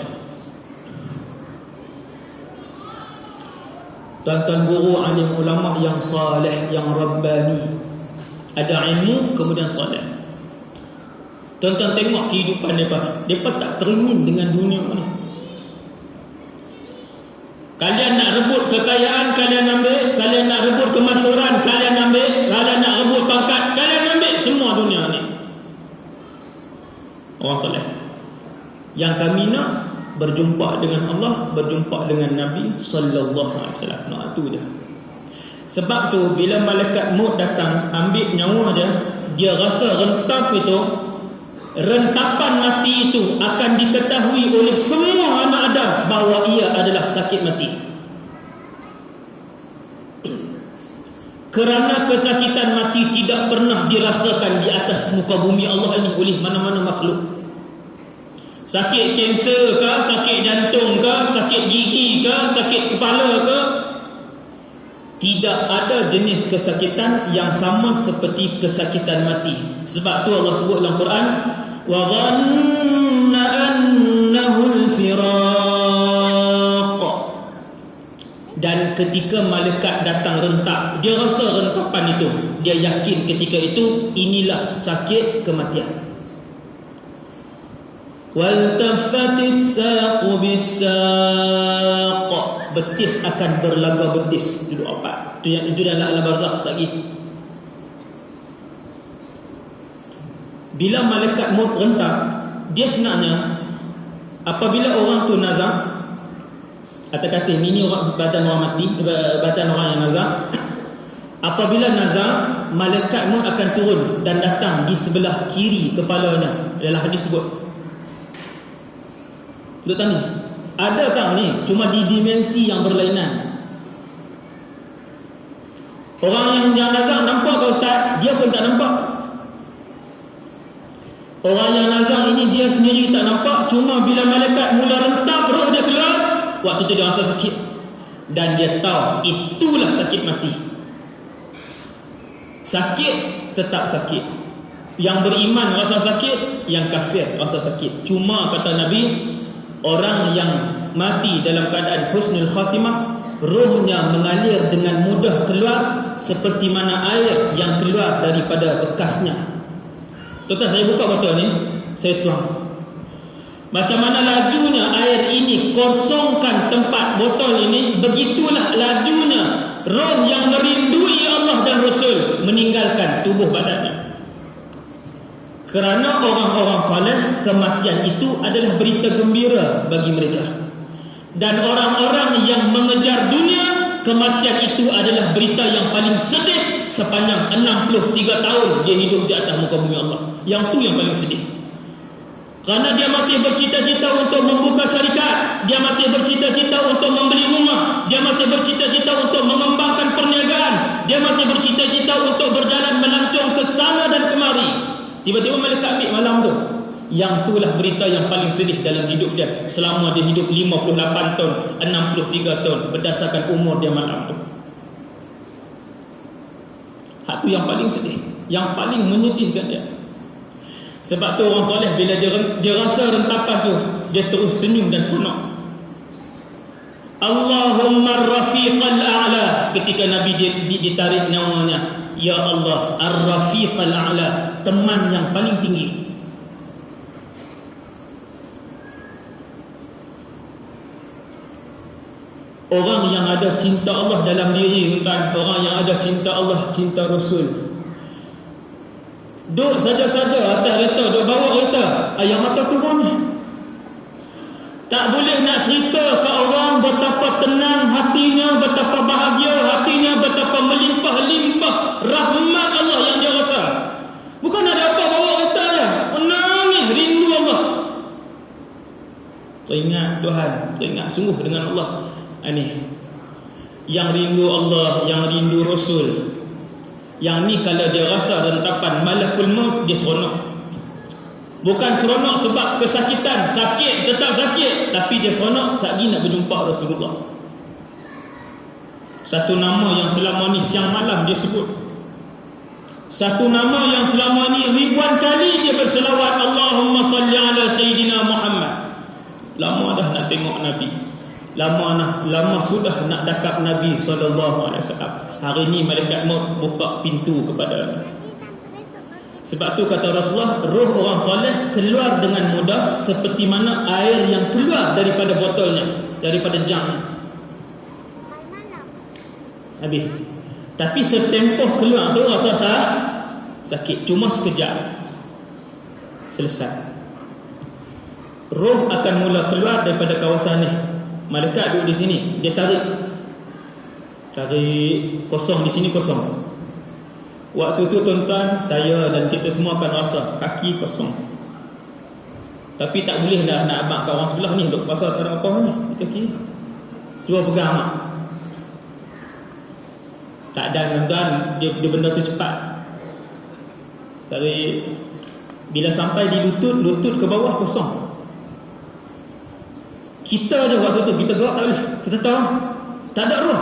Tuan-tuan guru, alim ulama yang soleh, yang rabbani, ada ilmu kemudian soleh. Tuan-tuan tengok kehidupan mereka tak teringin dengan dunia ni. Kalian nak rebut kekayaan, kalian ambil. Kalian nak rebut kemasyhuran, kalian ambil. Kalian nak rebut pangkat, kalian ambil. Semua dunia ni. Orang soleh. Yang kami nak berjumpa dengan Allah, berjumpa dengan Nabi sallallahu alaihi wasallam. Nak tu je. Sebab tu bila malaikat maut datang ambil nyawa dia rasa rentap itu, rentapan mati itu akan diketahui oleh semua anak Adam bahawa ia adalah sakit mati. Kerana kesakitan mati tidak pernah dirasakan di atas muka bumi Allah ini oleh mana-mana makhluk. Sakit kanser ke, sakit jantung ke, sakit gigi ke, sakit kepala ke, tidak ada jenis kesakitan yang sama seperti kesakitan mati. Sebab tu Allah sebut dalam Quran, wa dhanna annahu al-firaq. Dan ketika malaikat datang rentak, dia rasa rentapan itu, dia yakin ketika itu inilah sakit kematian. Waltafatis saqu bis-saq, betis akan berlaga betis. Duduk apa? Itu dalam alam barzakh lagi. bila malaikat maut rentak, dia sebenarnya apabila orang tu nazar, atau kata ini orang, badan orang mati, badan orang yang nazar, apabila nazar, malaikat maut akan turun dan datang di sebelah kiri kepalanya. Dalam hadis sebut. Duk tanya, ada tak ni? Cuma di dimensi yang berlainan. Orang yang nazar nampak ke ustaz? Dia pun tak nampak. Orang yang nazar ini dia sendiri tak nampak. Cuma bila malaikat mula rentap roh dia keluar, waktu tu dia rasa sakit. Dan dia tahu itulah sakit mati. Sakit tetap sakit. Yang beriman rasa sakit, yang kafir rasa sakit. Cuma kata Nabi, orang yang mati dalam keadaan husnul khatimah, rohnya mengalir dengan mudah keluar seperti mana air yang keluar daripada bekasnya. Tuan-tuan, saya buka botol ni, saya tuang. Macam mana lajunya air ini kosongkan tempat botol ini, begitulah lajunya roh yang merindui Allah dan Rasul meninggalkan tubuh badannya. Kerana orang-orang saleh, kematian itu adalah berita gembira bagi mereka. Dan orang-orang yang mengejar dunia, kematian itu adalah berita yang paling sedih sepanjang 63 tahun dia hidup di atas muka bumi Allah. Yang tu yang paling sedih. Kerana dia masih bercita-cita untuk membuka syarikat, dia masih bercita-cita untuk membeli rumah, dia masih bercita-cita untuk mengembangkan perniagaan, dia masih bercita-cita untuk berjalan melancong ke sana dan kemari. Tiba-tiba malaikat ambil malam tu. Yang itulah berita yang paling sedih dalam hidup dia selama dia hidup 58 tahun, 63 tahun berdasarkan umur dia malam tu. Hak tu yang paling sedih, yang paling menyedihkan dia. Sebab tu orang soleh bila dia rasa rentapan tu, dia terus senyum dan seronok. Allahumma rafiqal a'la. Ketika Nabi ditarik nyawanya, ya Allah, ar-rafiqal a'la, teman yang paling tinggi. Orang yang ada cinta Allah dalam diri, bukan orang yang ada cinta Allah, cinta Rasul. Duk saja-saja atas kereta, duk bawa kereta, air mata turun ni. Tak boleh nak cerita ke orang betapa tenang hatinya, betapa bahagia hatinya, betapa melimpah-limpah rahmat Allah yang dia rasa. Bukan ada apa bawa kereta je, menangis rindu Allah. Teringat Tuhan, teringat sungguh dengan Allah. Ini yang rindu Allah, yang rindu Rasul. Yang ni kalau dia rasa rentapan malakul maut, dia seronok. Bukan seronok sebab kesakitan, sakit tetap sakit, tapi dia seronok saat ini nak berjumpa Rasulullah. Satu nama yang selama ni siang malam dia sebut, satu nama yang selama ni ribuan kali dia berselawat, Allahumma salli ala Sayyidina Muhammad. Lama dah nak tengok Nabi, lama sudah nak dakap Nabi SAW. Hari ni malaikat maut buka pintu kepada. Sebab tu kata Rasulullah, roh orang soleh keluar dengan mudah seperti mana air yang keluar daripada botolnya, daripada jamnya. Habis. Tapi setempoh keluar tu rasa sakit, cuma sekejap, selesai. Roh akan mula keluar daripada kawasan ni. Malaikat duduk di sini, dia tarik kosong di sini, kosong. Waktu tu tuan-tuan, saya dan kita semua akan rasa kaki kosong. Tapi tak boleh dah nak abang kat orang sebelah ni, duk pasal tak ada apa ni kaki. Cuba pegang mak. Tak ada, mudah-mudahan dia benda tu cepat. Tarik. Bila sampai di lutut ke bawah kosong. Kita je waktu tu, kita gerak tak boleh. Kita tahu tak ada roh.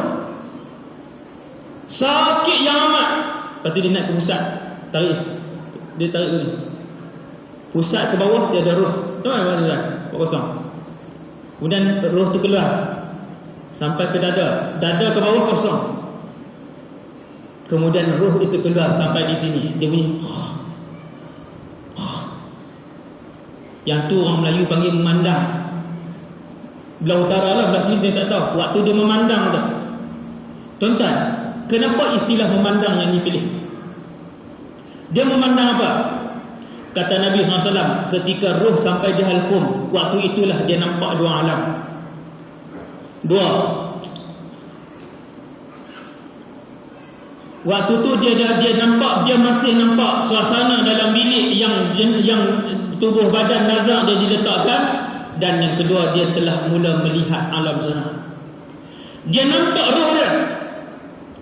Sakit yang amat. Lepas tu dia naik ke pusat, tarik. Dia tarik dulu. Pusat ke bawah dia ada roh. Tahu tak? Kosong. Kemudian roh tu keluar sampai ke dada. Dada ke bawah kosong. Kemudian roh itu keluar sampai di sini. Dia bunyi. Yang tu orang Melayu panggil memandang. Belah utara lah, belah sini saya tak tahu. Waktu dia memandang tu, tuan-tuan, kenapa istilah memandang yang dipilih? Dia memandang apa? Kata Nabi SAW, ketika roh sampai di halqum, waktu itulah dia nampak dua alam. Dua. Waktu tu dia nampak, dia masih nampak suasana dalam bilik yang tubuh badan nazak dia diletakkan. Dan yang kedua, dia telah mula melihat alam sana. Dia nampak roh dia.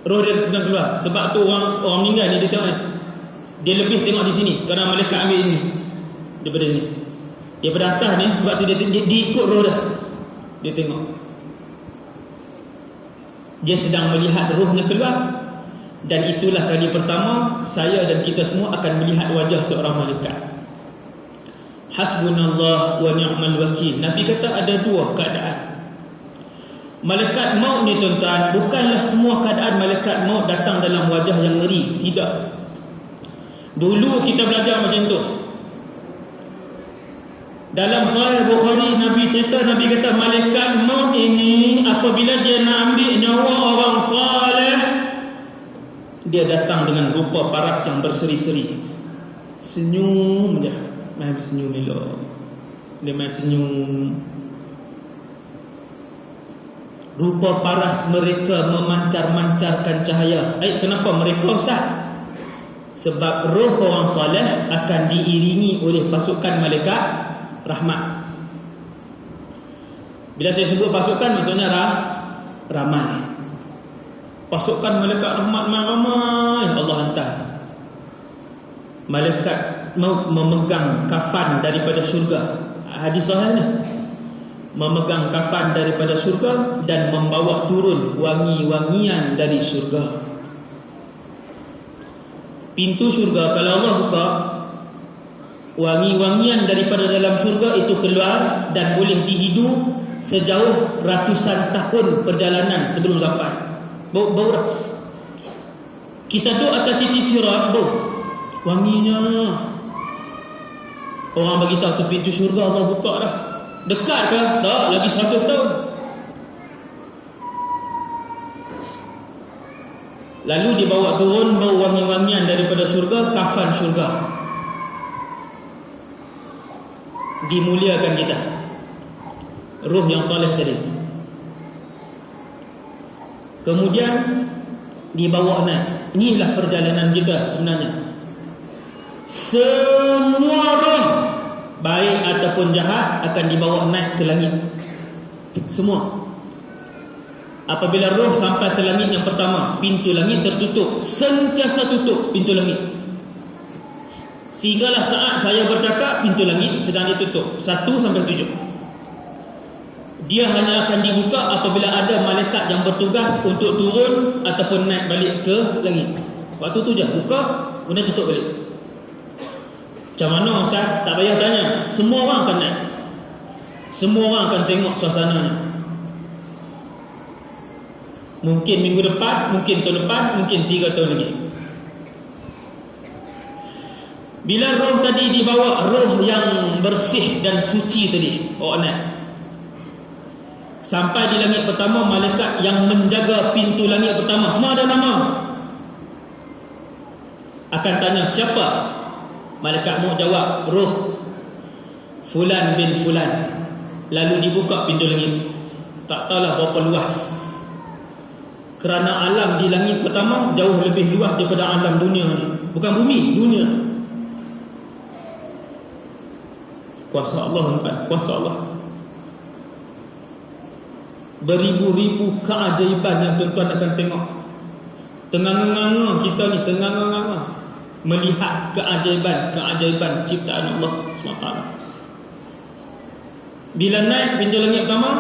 Roh dia sedang keluar. Sebab tu orang meninggal ni dia tengok ni. Dia lebih tengok di sini kerana malaikat ambil ini daripada ni. Daripada atas ni, sebab tu dia ikut roh dia. Dia tengok. Dia sedang melihat rohnya keluar. Dan itulah kali pertama saya dan kita semua akan melihat wajah seorang malaikat. Hasbunallah wa ni'mal wakil. Nabi kata ada dua keadaan. Malaikat maut ni tuan-tuan, bukanlah semua keadaan malaikat maut datang dalam wajah yang ngeri. Tidak. Dulu kita belajar macam tu. Dalam Sahih Bukhari, Nabi cerita, Nabi kata malaikat maut ini apabila dia nak ambil nyawa orang saleh, dia datang dengan rupa paras yang berseri-seri. Senyum dia. Main senyum elok. Dia main senyum. Rupa paras mereka memancar-mancarkan cahaya. Kenapa mereka, Ustaz? Sebab roh orang soleh akan diiringi oleh pasukan malaikat rahmat. Bila saya sebut pasukan, maksudnya ramai. Pasukan malaikat rahmat ramai Allah hantar. Malaikat maut memegang kafan daripada syurga. Hadis sahih ni. Memegang kafan daripada syurga dan membawa turun wangi-wangian dari syurga. Pintu syurga kalau Allah buka, wangi-wangian daripada dalam syurga itu keluar dan boleh dihidu sejauh ratusan tahun perjalanan sebelum sampai. Bau dah. Kita duduk atas titik sirat, bau wanginya. Orang bagi tahu tu pintu syurga Allah buka dah. Dekat ke? Tak, lagi 100 tahun. Lalu dibawa turun bau wangi-wangian daripada syurga, kafan syurga. Dimuliakan kita. Ruh yang soleh tadi. Kemudian dibawa naik. Inilah perjalanan kita sebenarnya. Semua roh, baik ataupun jahat, akan dibawa naik ke langit. Semua. Apabila roh sampai ke langit yang pertama, pintu langit tertutup. Sentiasa tutup pintu langit. Sehinggalah saat saya bercakap, pintu langit sedang ditutup 1 sampai 7. Dia hanya akan dibuka apabila ada malaikat yang bertugas untuk turun ataupun naik balik ke langit. Waktu tu je buka, kemudian tutup balik. Macam mana, Ustaz? Tak payah tanya. Semua orang akan naik. Semua orang akan tengok suasananya. Mungkin minggu depan, mungkin tahun depan, mungkin 3 tahun lagi. Bila roh tadi dibawa, roh yang bersih dan suci tadi, naik sampai di langit pertama, malaikat yang menjaga pintu langit pertama, semua ada nama. Akan tanya siapa? Malaikat mau jawab, roh Fulan bin Fulan. Lalu dibuka pintu langit. Tak tahulah berapa luas. Kerana alam di langit pertama jauh lebih luas daripada alam dunia ni. Bukan bumi, dunia. Kuasa Allah, kuasa Allah. Beribu-ribu keajaiban yang tuan-tuan akan tengok. Tengah-nganga kita ni, tengah-nganga melihat keajaiban ciptaan Allah SWT. Bila naik pintu langit pertama,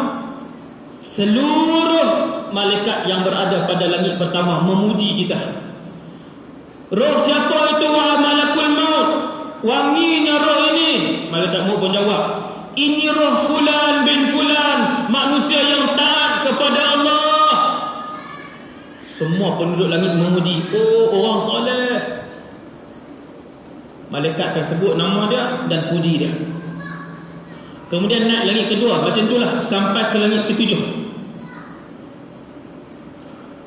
seluruh malaikat yang berada pada langit pertama memuji kita. Roh siapa itu, wahai malakul maut? Wanginya roh ini. Malaikat maut pun jawab, ini roh Fulan bin Fulan, manusia yang taat kepada Allah. Semua penduduk langit memuji, orang soleh. Malaikat akan sebut nama dia dan puji dia. Kemudian naik langit kedua, macam itulah sampai ke langit ke-7.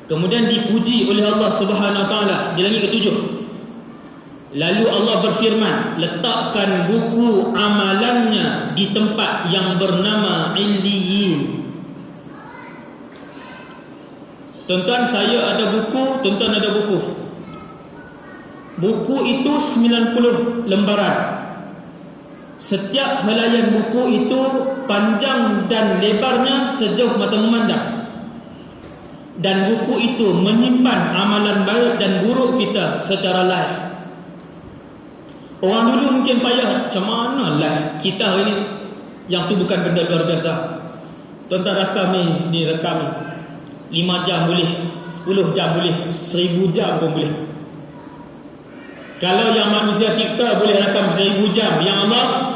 Kemudian dipuji oleh Allah Subhanahu Wa Taala di langit ke-7. Lalu Allah berfirman, letakkan buku amalannya di tempat yang bernama Illiyin. Tuan-tuan, saya ada buku, tuan-tuan ada buku. Buku itu 90 lembaran. Setiap helaian buku itu panjang dan lebarnya sejauh mata memandang. Dan buku itu menyimpan amalan baik dan buruk kita secara live. Orang dulu mungkin payah, macam mana live kita hari ni? Yang tu bukan benda luar biasa. Tuan-tuan rakam ni rekam ni 5 jam boleh, 10 jam boleh, 1000 jam pun boleh. Kalau yang manusia cipta boleh rakam 1000 jam, yang Allah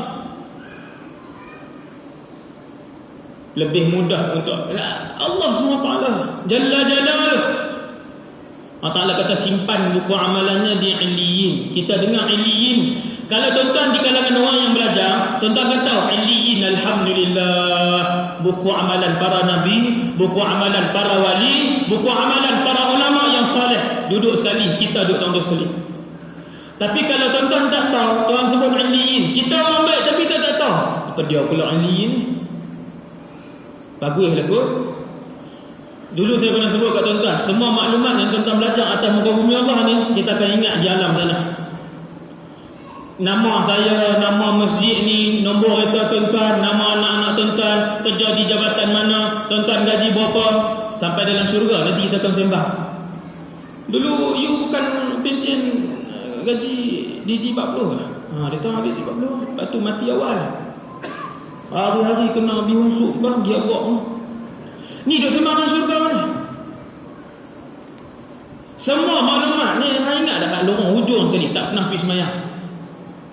lebih mudah untuk Allah SWT Jalla Jalaluh. Allah Ta'ala kata simpan buku amalannya di Illiyin. Kita dengar Illiyin. Kalau tuan-tuan di kalangan orang yang belajar, tuan-tuan akan tahu Illiyin, alhamdulillah, buku amalan para nabi, buku amalan para wali, buku amalan para ulama yang saleh. Duduk sekali, kita duduk tangga sekali. Tapi kalau tuan-tuan tak tahu, orang sebut Illiyin, kita orang baik tapi kita tak tahu apa dia pula Illiyin. Bagus lah kot. Dulu saya pernah sebut kat tuan-tuan, semua maklumat yang tuan-tuan belajar atas muka bumi Allah ni, kita akan ingat di alam sana. Nama saya, nama masjid ni, nombor kereta tuan-tuan, nama anak-anak tuan-tuan, kerja di jabatan mana, tuan-tuan gaji berapa, sampai dalam syurga nanti kita akan sembah. Dulu you bukan pencen gaji DG 40 lah. Dia tahu DG 40, lepas tu mati awal. Hari-hari kena bihusuk bang, dia buat ni duk sembang dalam syurga ni. Semua maklumat ni saya ingat dah lorong hujung sekali, tak pernah pergi semayang.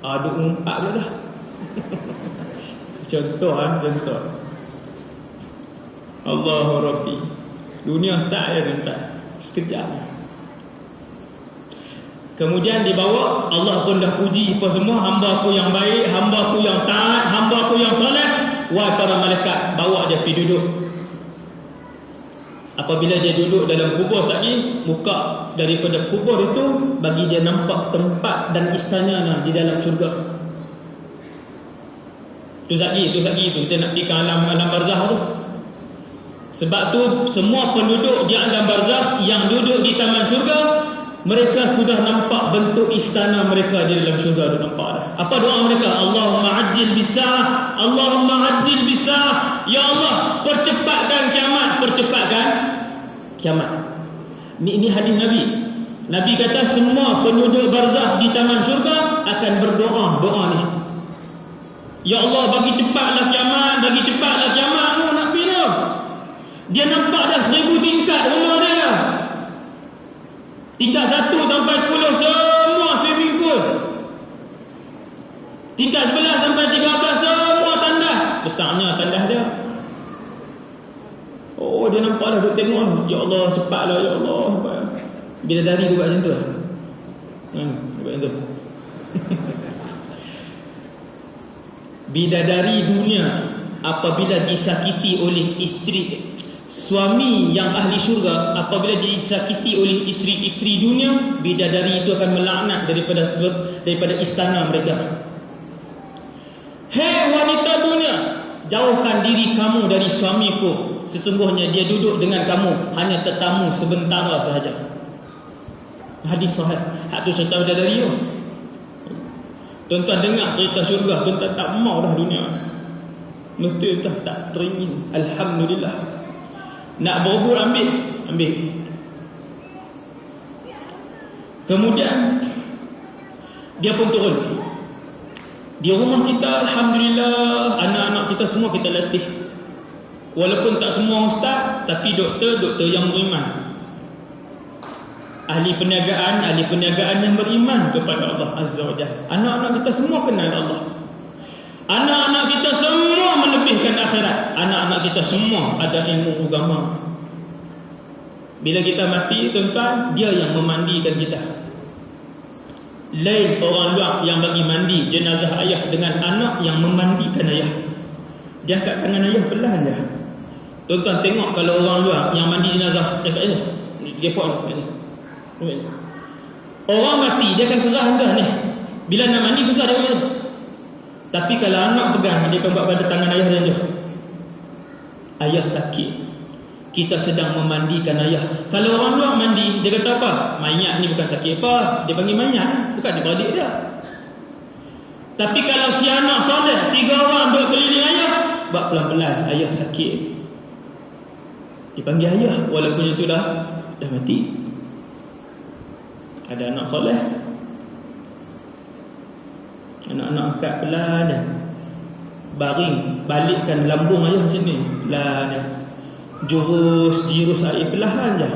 Duk umpat pula dah. Contoh contoh. Allahu Rabbi. Dunia saya tuan-tuan, sekejap. Kemudian dibawa, Allah pun dah puji apa semua, hamba aku yang baik, hamba aku yang taat, hamba aku yang soleh. Wahai para malaikat, bawa dia pergi duduk. Apabila dia duduk dalam kubur sekali, buka daripada kubur itu, bagi dia nampak tempat dan istana di dalam syurga. Itu sekali tu kita nak pergi ke alam barzah tu. Sebab tu semua penduduk di alam barzah yang duduk di taman syurga, mereka sudah nampak bentuk istana mereka di dalam syurga. Nampak dah. Apa doa mereka? Allahumma ajil bisa'ah, Allahumma ajil bisa'ah. Ya Allah, percepatkan kiamat, percepatkan kiamat. Ini hadis Nabi. Nabi kata semua penduduk barzah di taman syurga akan berdoa doa ni. Ya Allah, bagi cepatlah kiamat, bagi cepatlah kiamat. Nak bila? Dia nampak dah 1000 tingkat rumah dia. Tingkat 1 sampai 10 semua swimming pool. Tingkat 11 sampai 13 semua tandas. Besarnya tandas dia. Dia nampak dah duk tengok. Ya Allah, cepatlah ya Allah. Bidadari dia buat macam tu lah. Buat macam tu. Bidadari dunia apabila disakiti oleh isteri, suami yang ahli syurga apabila disakiti oleh isteri-isteri dunia, bidadari itu akan melaknat daripada istana mereka. Hei wanita dunia, jauhkan diri kamu dari suamiku. Sesungguhnya dia duduk dengan kamu hanya tetamu sebentar sahaja. Hadis sahih. Hak tu cerita bidadari tu. Tuan-tuan dengar cerita syurga, tuan-tuan tak mau dah dunia. Betul dah tak teringin. Alhamdulillah. Nak berebut ambil. Kemudian dia pun turun. Di rumah kita, alhamdulillah, anak-anak kita semua kita latih. Walaupun tak semua ustaz, tapi doktor yang beriman. Ahli perniagaan yang beriman kepada Allah Azza wa Jalla. Anak-anak kita semua kenal Allah. Anak-anak kita semua melebihkan akhirat. Anak-anak kita semua ada ilmu agama. Bila kita mati, tuan-tuan, dia yang memandikan kita. Lain orang luar yang bagi mandi jenazah ayah dengan anak yang memandikan ayah. Dia angkat tangan ayah belah dia. Tuan-tuan tengok kalau orang luar yang mandi jenazah, dia kat ni. Dia buat ni. Orang mati dia akan kerah ni. Bila nak mandi susah dia macam tu. Tapi kalau anak pegang, dia akan buat pada tangan ayah dia tu. Ayah sakit, kita sedang memandikan ayah. Kalau orang luar mandi, dia kata apa? Mayat ni bukan sakit apa, dia panggil mayat, bukan dia beradik dia. Tapi kalau si anak soleh, 3 orang duduk keliling ayah, buat pelan-pelan, ayah sakit, dipanggil ayah walaupun itu dah mati. Ada anak soleh, anak-anak angkat pelan dah, baring, balikkan lambung ayah macam ni, pelan dah, jirus air perlahan je.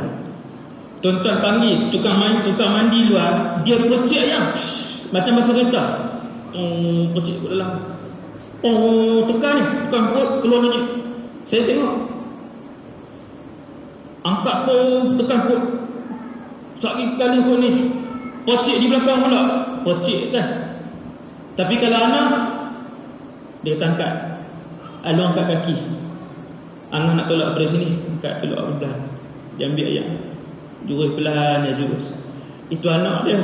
Tuan-tuan panggil tukang mandi luar, dia percik ayam macam masa kereta, percik ke dalam, tekan ni, tekan perut, keluar ni. Saya tengok, angkat tekan perut, sekali kali perut ni, percik di belakang pula, percik kan. Tapi kalau anak, dia tangkat, lalu angkat kaki, anak nak tolak dari sini, angkat tolak pelan, dia ambil ayam, jurus pelan, dia jurus. Itu anak dia,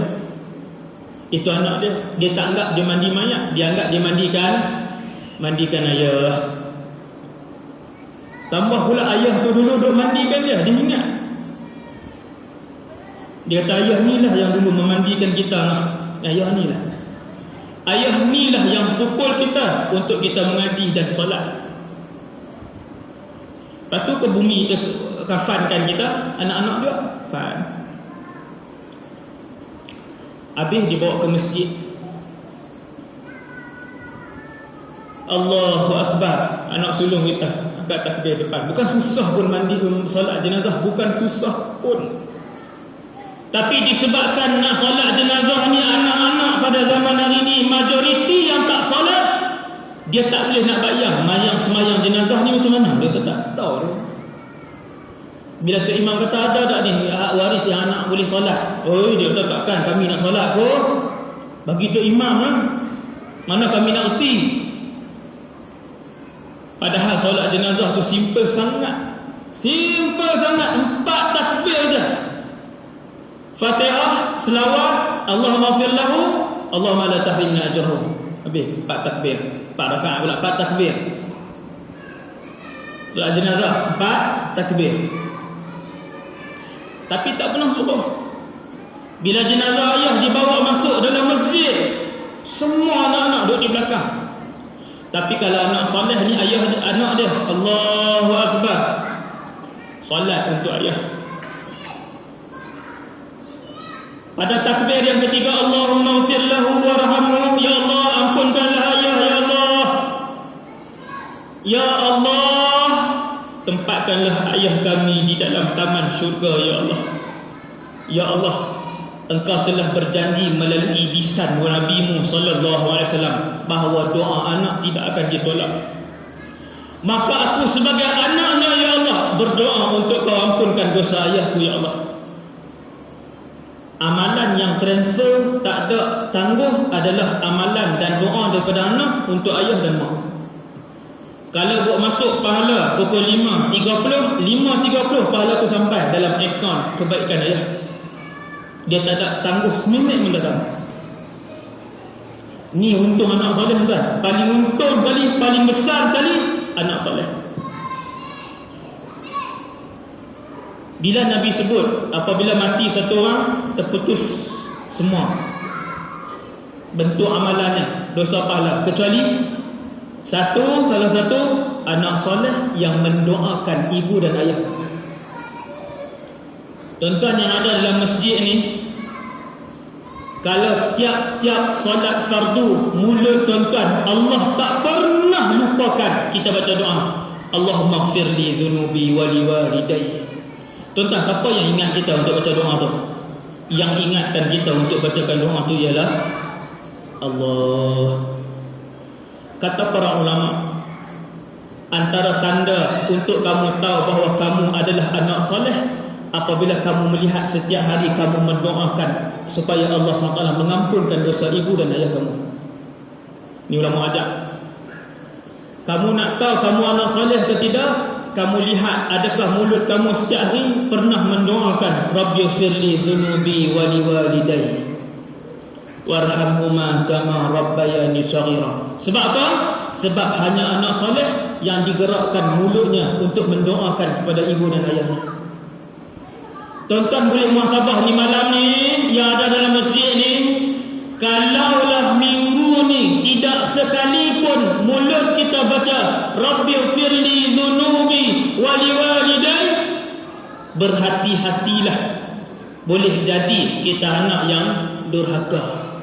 dia tak anggap dia mandi mayat, dia anggap dia mandikan ayah. Tambah pula ayah tu dulu duk mandikan dia ingat. Dia kata ayah ni lah yang dulu memandikan kita lah. Ayah ni lah yang pukul kita untuk kita mengaji dan solat. Lepas tu ke bumi, kafankan kita, anak-anak dia kafan. Habis dibawa ke masjid, Allahu Akbar, anak sulung kita angkat takbir depan. Bukan susah pun mandi solat jenazah, bukan susah pun. Tapi disebabkan nak solat jenazah ni, anak-anak pada zaman hari ni majoriti yang tak solat, dia tak boleh nak bayang semayang jenazah ni macam mana. Dia tak tahu. Bila Tok Imam kata ada tak ni hak waris yang anak boleh solat, dia kata takkan kami nak solat pun, bagi Tok Imam lah, mana kami nak erti. Padahal solat jenazah tu simple sangat, 4 takbir je. Fatihah, selawat, Allahumma fir lahu, Allahumma la tahrimna ajrahu. Habis 4 takbir, 4 rakaat pula, 4 takbir. Solat jenazah 4 takbir. Tapi tak pernah suruh. Bila jenazah ayah dibawa masuk dalam masjid, semua anak-anak duduk di belakang. Tapi kalau anak soleh ni, anak dia Allahu Akbar, solat untuk ayah. Pada takbir yang ketiga, Allahumma ighfir lahu warhamhu, ya Allah ampunkanlah ayah, ya Allah, ya Allah tempatkanlah ayah kami di dalam taman syurga, ya Allah. Ya Allah, Engkau telah berjanji melalui lisan Nabi-Mu sallallahu alaihi wasallam bahawa doa anak tidak akan ditolak. Maka aku sebagai anaknya, ya Allah, berdoa untuk Kau ampunkan dosa ayahku, ya Allah. Amalan yang transfer tak ada tangguh adalah amalan dan doa daripada anak untuk ayah dan mak. Kalau buat masuk pahala pukul 5.30 pahala tu sampai dalam akaun kebaikan ayah. Dia tak ada tangguh seminit pun tak ada. Ni untung anak soleh tuan. Paling untung sekali, paling besar sekali anak soleh. Bila Nabi sebut apabila mati satu orang, terputus semua bentuk amalannya, dosa pahala, kecuali salah satu anak soleh yang mendoakan ibu dan ayah. Tuan-tuan yang ada dalam masjid ni, kalau tiap-tiap solat fardu, mulut tuan-tuan Allah tak pernah lupakan kita baca doa Allahumma ighfirli dhunubi wa liwalidayya. Tuan-tuan, siapa yang ingat kita untuk baca doa tu? Yang ingatkan kita untuk bacakan doa tu ialah Allah. Kata para ulama, antara tanda untuk kamu tahu bahawa kamu adalah anak soleh apabila kamu melihat setiap hari kamu mendoakan supaya Allah SWT mengampunkan dosa ibu dan ayah kamu. Ini ulama ajak. Kamu nak tahu kamu anak soleh ke tidak? kamu lihat, adakah mulut kamu setiap hari pernah mendoakan Rabbighfirli dzunubi wa liwalidayya warhamhuma kama rabbayani shaghira? Sebab apa? Sebab hanya anak soleh yang digerakkan mulutnya untuk mendoakan kepada ibu dan ayahnya. Tuan-tuan boleh muhasabah ni malam ni yang ada dalam masjid ni, kalaulah minggu ni tidak sekalipun mulut kita baca Rabbighfirli dzunubi wa liwalidayya, berhati-hatilah, boleh jadi kita anak yang durhaka.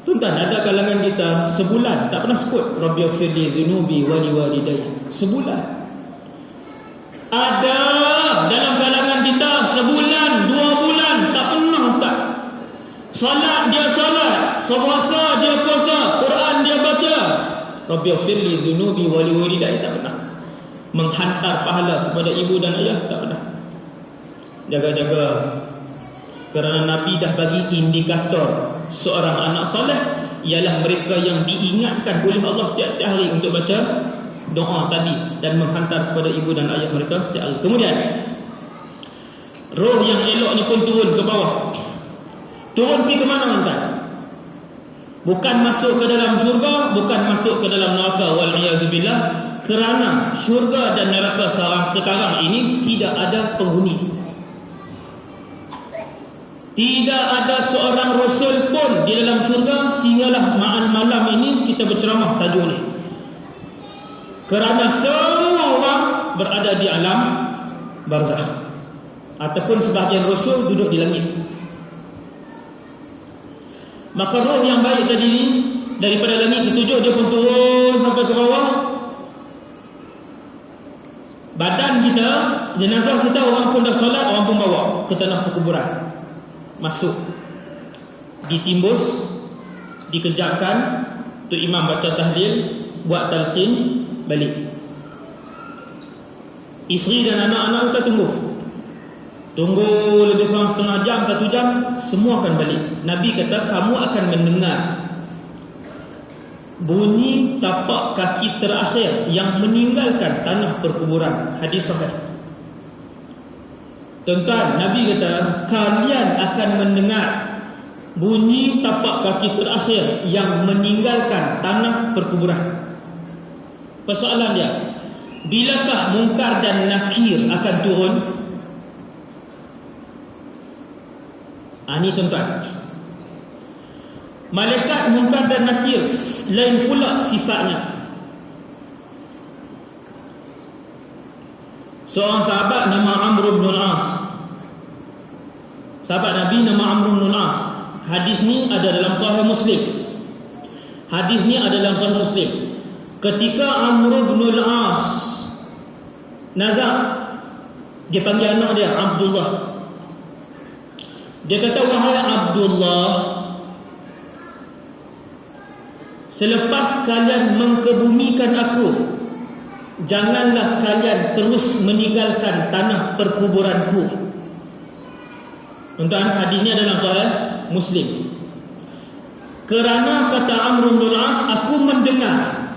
Tuan-tuan, ada kalangan kita sebulan tak pernah sebut Rabbighfirli dzunubi wa liwalidayya. Sebulan. Ada dalam kalangan kita sebulan, 2 bulan tak pernah, ustaz. Salat dia salat, puasa dia puasa, Quran dia baca, Rabbighfirli dzunubi wa liwalidayya tak pernah. Menghantar pahala kepada ibu dan ayah tak pernah. Jaga-jaga, kerana Nabi dah bagi indikator seorang anak soleh ialah mereka yang diingatkan oleh Allah tiap-tiap hari untuk baca doa tadi dan menghantar kepada ibu dan ayah mereka setiap hari. Kemudian roh yang elok ni pun turun ke bawah. Turun pergi ke mana, tuan? Bukan masuk ke dalam syurga, bukan masuk ke dalam neraka, wal'iyadzubillah. Kerana syurga dan neraka sekarang ini tidak ada penghuni. Tidak ada seorang rasul pun di dalam syurga, sehinggalah malam ini kita berceramah tajuk ni. Kerana semua orang berada di alam barzakh, ataupun sebahagian rasul duduk di langit. Maka roh yang baik tadi ni daripada langit ketujuh dia pun turun sampai ke bawah. Badan kita, jenazah kita, orang pun dah solat, orang pun bawa ke tanah perkuburan. Masuk, ditimbus, dikejapkan, tu imam baca tahlil, buat talqin, balik. Isteri dan anak-anak kita tunggu lebih kurang setengah jam, 1 jam, semua akan balik. Nabi kata kamu akan mendengar bunyi tapak kaki terakhir yang meninggalkan tanah perkuburan. Hadis sahih. Tuan-tuan, Nabi kata kalian akan mendengar bunyi tapak kaki terakhir yang meninggalkan tanah perkuburan. Persoalan dia, bilakah Munkar dan Nakir akan turun? Ini tuan-tuan, malaikat Munkar dan Nakir lain pula sifatnya. Seorang sahabat nama Amr bin al-As, sahabat Nabi nama Amr bin al-As. Hadis ni ada dalam Sahih Muslim. Ketika Amr bin al-As nazak, dia panggil anak dia Abdullah. Dia kata, wahai Abdullah, selepas kalian mengkebumikan aku, janganlah kalian terus meninggalkan tanah perkuburanku. Tuan-tuan, hadis ini adalah Sahih Muslim. Kerana kata Amr bin al-As, aku mendengar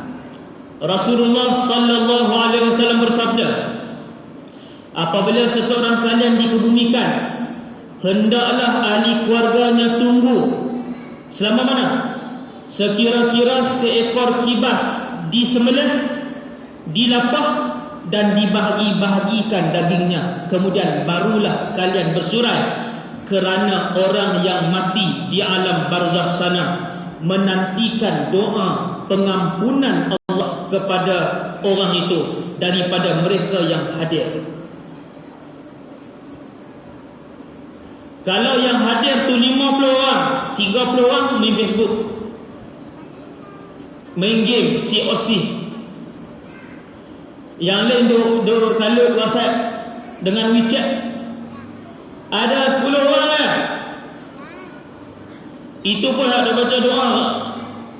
Rasulullah sallallahu alaihi wasallam bersabda, apabila seseorang kalian dikebumikan, hendaklah ahli keluarganya tunggu selama mana? Sekira-kira seekor kibas disembelih, dilapah dan dibahagi-bahagikan dagingnya, kemudian barulah kalian bersurai. Kerana orang yang mati di alam barzakh sana menantikan doa pengampunan Allah kepada orang itu daripada mereka yang hadir. Kalau yang hadir tu 50 orang, 30 orang main Facebook, main game, COC. Yang lain duk kalut WhatsApp dengan WeChat. Ada 10 orang kan? Itu pun ada baca doa.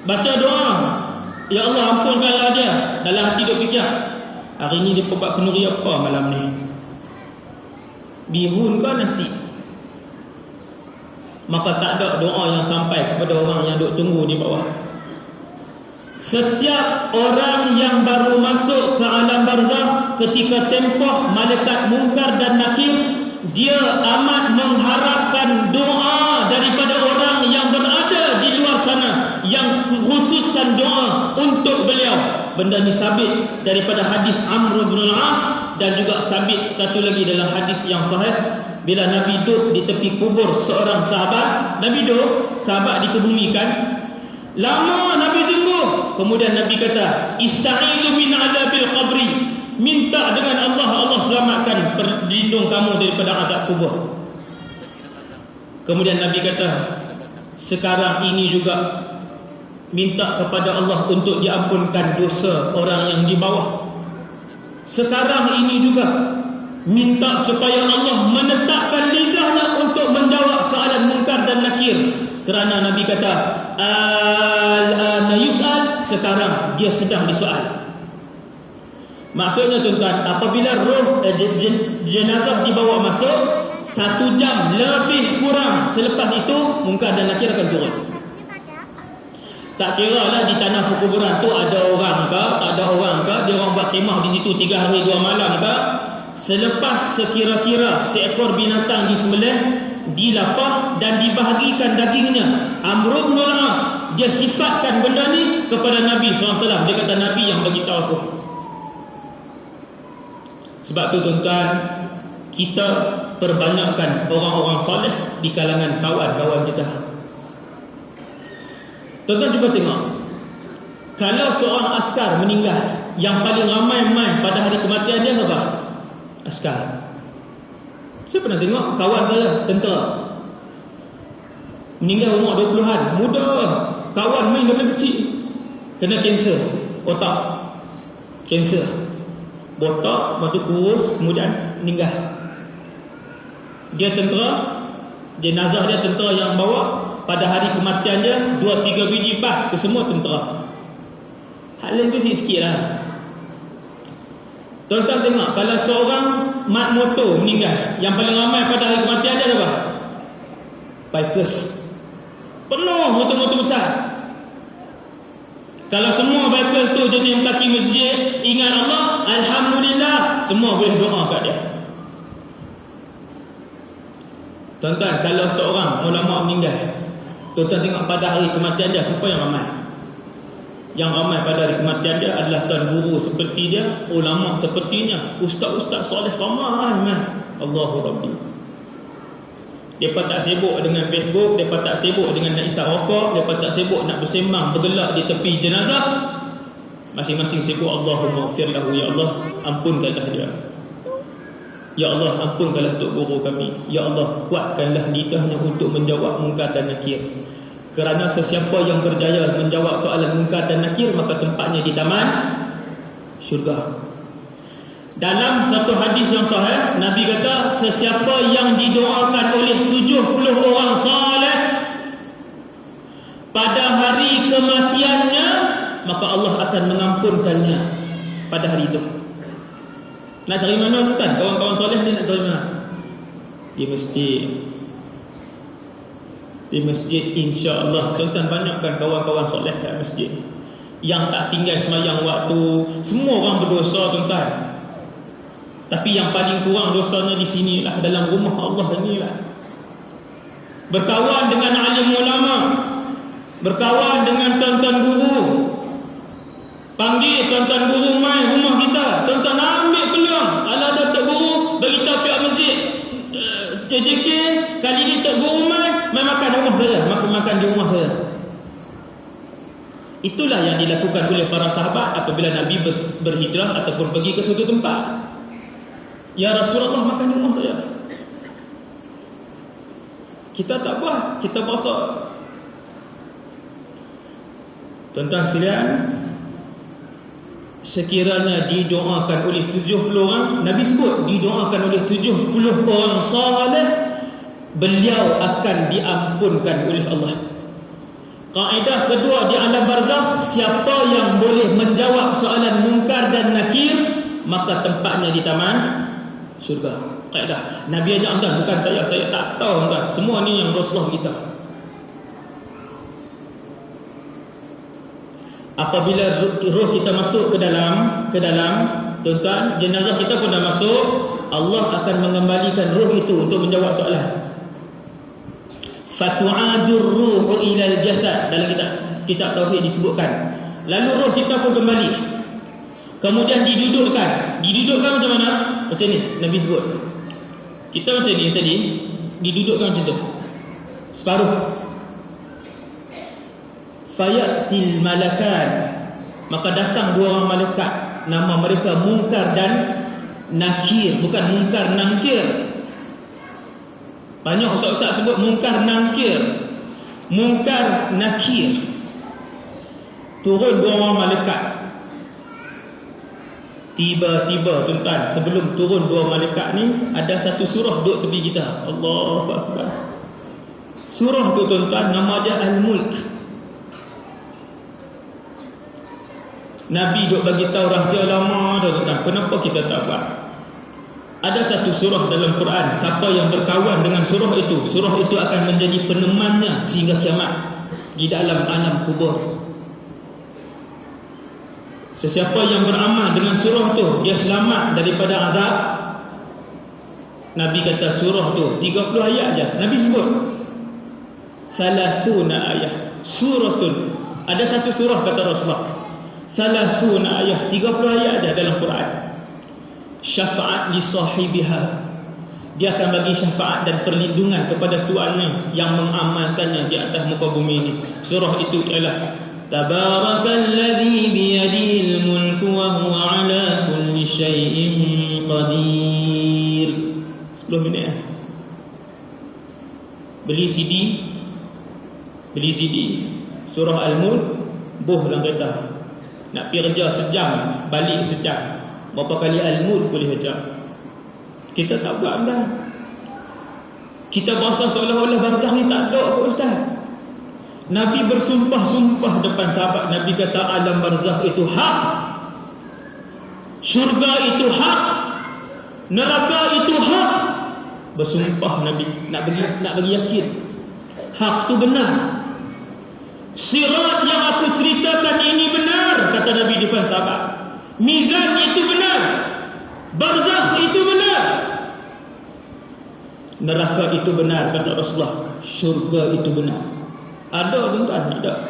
Baca doa, ya Allah ampunkanlah dia. Dalam hati duk fikir, hari ni dia buat kenduri apa malam ni? Bihun ke nasi? Maka tak ada doa yang sampai kepada orang yang duk tunggu di bawah. Setiap orang yang baru masuk ke alam barzakh, ketika tempoh malaikat Munkar dan Nakir, dia amat mengharapkan doa daripada orang yang berada di luar sana, yang khususkan doa untuk beliau. Benda ni sabit daripada hadis Amr bin al-As, dan juga sabit satu lagi dalam hadis yang sahih. Bila Nabi duduk di tepi kubur seorang sahabat, Nabi duduk, sahabat dikebumikan. Lama Nabi tunggu. Kemudian Nabi kata, "Ista'izu min adabil qabri." Minta dengan Allah, Allah selamatkan, berlindung kamu daripada azab kubur. Kemudian Nabi kata, sekarang ini juga minta kepada Allah untuk diampunkan dosa orang yang di bawah. Sekarang ini juga minta supaya Allah menetapkan lidahnya untuk menjawab soalan Munkar dan Nakir. Kerana Nabi kata, al-ana yus'al, sekarang dia sedang disoal. Maksudnya tuan-tuan, apabila roh jenazah dibawa masuk, 1 jam lebih kurang selepas itu Munkar dan Nakir akan turun. Tak kira lah di tanah perkuburan tu ada orang ke, tak ada orang ke, dia orang buat kemah di situ 3 hari 2 malam ke. Selepas sekira-kira seekor binatang disembelih, dilapah dan dibahagikan dagingnya, Amr bin al-As dia sifatkan benda ni kepada Nabi SAW. Dia kata, Nabi yang bagi tahu aku. Sebab tu tuan-tuan, kita perbanyakkan orang-orang soleh di kalangan kawan-kawan kita. Tuan-tuan cuba tengok, kalau seorang askar meninggal, yang paling ramai main pada hari kematian dia apa? Askar. Saya pernah tengok kawan saya, tentera, meninggal umur 20-an, muda. Kawan main daripada kecil, kena kanser otak, kanser botak, lepas tu kurus, kemudian meninggal. Dia tentera, jenazah dia tentera yang bawa. Pada hari kematian dia 2-3 biji bas ke semua tentera. Hal itu sikit lah. Tuan-tuan tengok, kalau seorang mat motor meninggal, yang paling ramai pada hari kematian dia apa? Bikers. Penuh motor-motor besar. Kalau semua bikers tu jadi mendaki masjid, ingat Allah, alhamdulillah, semua boleh doa kat dia. Tuan-tuan, kalau seorang ulama meninggal, tuan-tuan tengok pada hari kematian dia, siapa yang ramai? Yang ramai pada hari kematian dia adalah tuan guru seperti dia, ulama sepertinya, ustaz-ustaz soleh ramai. Allahu Rabbi. Mereka tak sibuk dengan Facebook, mereka tak sibuk dengan nak isap rokok, mereka tak sibuk nak bersembang bergelak di tepi jenazah. Masing-masing sibuk, Allahumma ighfir lahu, ya Allah ampunkanlah dia, ya Allah ampunkanlah tok guru kami, ya Allah kuatkanlah lidahnya untuk menjawab Munkar dan Nakir. Kerana sesiapa yang berjaya menjawab soalan Munkar dan Nakir, maka tempatnya di taman syurga. Dalam satu hadis yang sahih, Nabi kata, sesiapa yang didoakan oleh 70 orang saleh pada hari kematiannya, maka Allah akan mengampunkannya pada hari itu. Nak cari mana bukan? Kawan-kawan soleh ni nak cari mana? Di masjid. Di masjid, insya-Allah. Tuan-tuan banyakkan kawan-kawan soleh kat masjid, yang tak tinggal semayang waktu. Semua orang berdosa tuan-tuan, tapi yang paling kurang dosanya di sinilah, dalam rumah Allah inilah. Berkawan dengan alim ulama, berkawan dengan tuan-tuan guru. Panggil tuan-tuan guru main rumah kita, tuan-tuan ambil peluang. Kalau ada tok guru, beritahu pihak masjid, JJK, kali ni tok guru main makan rumah saya, makan di rumah saya. Itulah yang dilakukan oleh para sahabat apabila Nabi berhijrah ataupun pergi ke suatu tempat. Ya Rasulullah, makan di rumah saya. Kita tak buat, kita puasa. Tuan-tuan sekalian, sekiranya didoakan oleh 70 orang, Nabi sebut didoakan oleh 70 orang saleh, beliau akan diampunkan oleh Allah. Kaedah kedua di alam barzakh, siapa yang boleh menjawab soalan Munkar dan Nakir, maka tempatnya di taman syurga. Kaedah Nabi ajak tuan, bukan saya tak tahu tuan. Semua ni yang Rasulullah kita. Apabila roh kita masuk ke dalam tuan-tuan, jenazah kita pun dah masuk, Allah akan mengembalikan roh itu untuk menjawab soalan. Fatu'adur ruhu ilal jasad, dalam kitab tauhid disebutkan. Lalu roh kita pun kembali. Kemudian didudukkan macam mana? Macam ni Nabi sebut. Kita macam ni tadi, didudukkan macam tu, separuh. Fayatil malakan, maka datang dua orang malaikat, nama mereka Munkar dan Nakir, bukan Munkar Nangkir. Banyak ustaz-ustaz sebut Munkar Nangkir, Munkar Nakir. Turun dua orang malaikat. Tiba-tiba tuan-tuan, sebelum turun dua malaikat ni, ada satu surah duduk tepi kita. Allahu Akbar. Surah tu tuan-tuan nama dia Al-Mulk. Nabi duk bagi tahu rahsia lama dah tuan-tuan. Kenapa kita tak buat? Ada satu surah dalam Quran, siapa yang berkawan dengan surah itu akan menjadi penemannya sehingga kiamat di dalam alam kubur. Sesiapa yang beramal dengan surah tu, dia selamat daripada azab. Nabi kata surah tu 30 ayat je. Nabi sebut 30 ayat. Suratun, ada satu surah kata Rasulullah, 30 ayat, 30 ayat ada dalam Quran. Syafaat li sahibiha, dia akan bagi syafaat dan perlindungan kepada tuannya yang mengamalkannya di atas muka bumi ini. Surah itu ialah Tabarakalladzi biyadihil mulku wa huwa ala kulli syai'in qadir. 10 minit. Beli CD surah Al-Mulk, boh dalam kereta. Nak pergi kerja sejam, balik sejam. Berapa kali Al-Mulk boleh baca? Kita tak buat dah. Kita berasa seolah-olah barzakh ni tak ada, Ustaz. Nabi bersumpah-sumpah depan sahabat. Nabi kata alam barzakh itu hak, syurga itu hak, neraka itu hak. Bersumpah Nabi nak bagi yakin hak tu benar. Sirat yang aku ceritakan ini benar, kata Nabi di depan sahabat. Mizan itu benar, barzakh itu benar, neraka itu benar, kata Rasulullah. Syurga itu benar. Ada tuan-tuan, ada.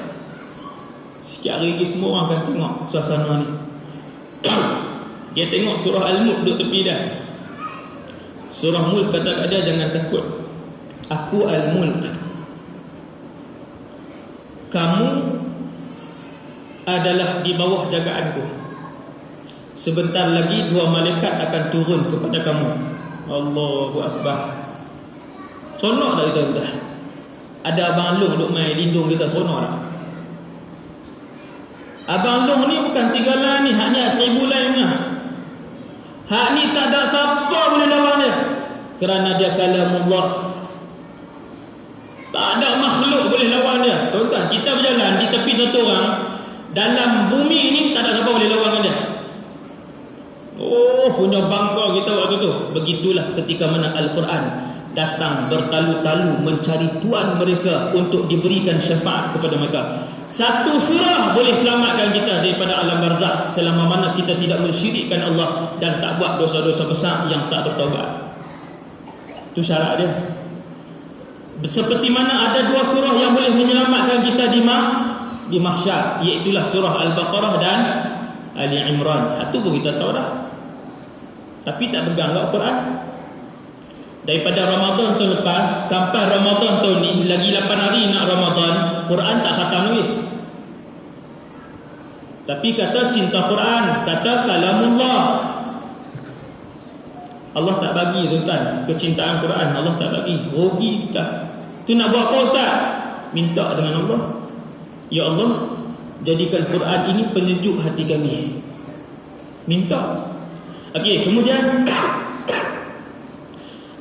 Sikit hari lagi semua orang akan tengok suasana ni. Dia tengok surah Al-Mulk duduk tepi dah. Surah Mulk kata kat dia, jangan takut, aku Al-Mulk, kamu adalah di bawah jagaanku. Sebentar lagi dua malaikat akan turun kepada kamu. Allahu Akbar. Sonok dah kita dah. Ada Abang Long duk main lindung kita, sonok dah. Abang Long ni bukan 3 lain ni, hak ni 1000 lainnya. Hak ni tak ada siapa boleh lawan dia, kerana dia kalamullah. Tak ada makhluk boleh lawan dia. Tuan-tuan, kita berjalan di tepi satu orang dalam bumi ni, tak ada siapa boleh lawan dia. Oh, punya bangga kita waktu tu. Begitulah ketika mana Al-Quran datang bertalu-talu mencari tuan mereka untuk diberikan syafaat kepada mereka. Satu surah boleh selamatkan kita daripada alam barzakh selama mana kita tidak mensyirikkan Allah dan tak buat dosa-dosa besar yang tak bertaubat. Itu syarat dia. Seperti mana ada 2 surah yang boleh menyelamatkan kita di mahsyar, iaitulah surah Al-Baqarah dan Ali Imran. Itu pun kita tahu dah, tapi tak pegang Al-Quran. Daripada Ramadan tahun lepas sampai Ramadan tahun ni, lagi 8 hari nak Ramadan, Quran tak khatam lagi. Tapi kata cinta Quran, kata kalamullah. Allah tak bagi tuan-tuan kecintaan Quran, Allah tak bagi. Rugi kita. Tu nak buat apa Ustaz? Minta dengan Allah, ya Allah, jadikan Quran ini penyejuk hati kami. Minta. Okey, kemudian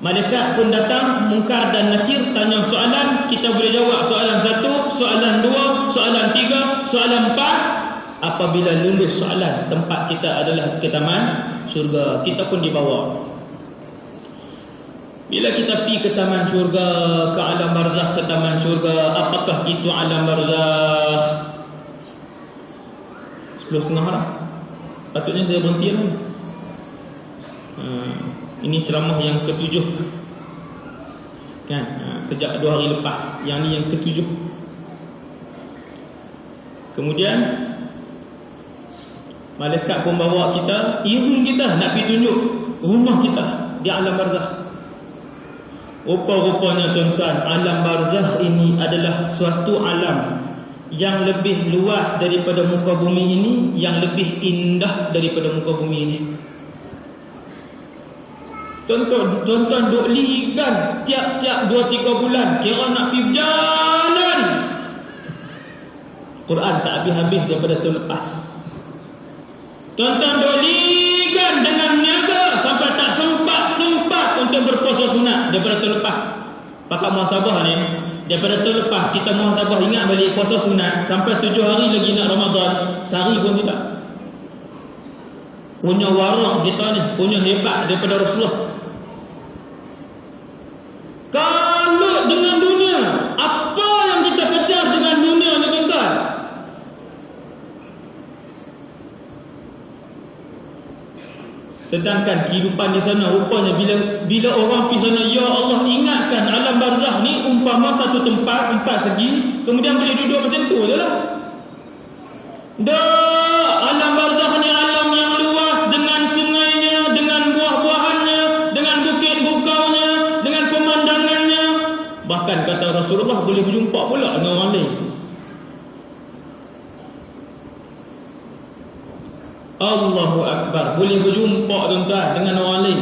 malaikat pun datang, Munkar dan Nakir, tanya soalan. Kita boleh jawab soalan 1, soalan 2, soalan 3, soalan 4. Apabila lulus soalan, tempat kita adalah ke taman syurga. Kita pun dibawa. Bila kita pergi ke taman syurga, ke alam barzakh, ke taman syurga, apakah itu alam barzakh? 10.30 lah. Patutnya saya berhenti lah. Ini ceramah yang ke-7 kan, sejak 2 hari lepas. Yang ni yang ke-7. Kemudian malaikat pun bawa kita, iring kita nak pergi tunjuk rumah kita di alam barzakh. Rupa-rupanya tuan-tuan, alam barzakh ini adalah suatu alam yang lebih luas daripada muka bumi ini, yang lebih indah daripada muka bumi ini. Tuan-tuan duk ligan tiap-tiap 2-3 bulan kira nak pergi berjalan. Quran tak habis-habis daripada tahun lepas. Tuan-tuan duk ligan dengan niaga sampai tak sempat untuk berpuasa sunat daripada tahun lepas. Pakat muhasabah ni, daripada tahun lepas kita muhasabah ingat balik puasa sunat sampai 7 hari lagi nak Ramadan, sehari pun tidak. Punya warak kita ni, punya hebat daripada Rasulullah. Kalau dengan dunia, apa yang kita kejar dengan dunia ni tuan-tuan? Sedangkan kehidupan di sana rupanya bila orang pergi sana, ya Allah, ingatkan alam barzakh ni umpama satu tempat 4 segi, kemudian boleh duduk macam tu je lah. Alam barzakh ni alam yang luas, dengan sungainya, dengan buah-buahannya, dengan bukit-bukaunya, dengan pemandangannya. Bahkan kata Rasulullah boleh berjumpa pula dengan orang lain. Allahu Akbar, boleh berjumpa tuan-tuan dengan orang lain.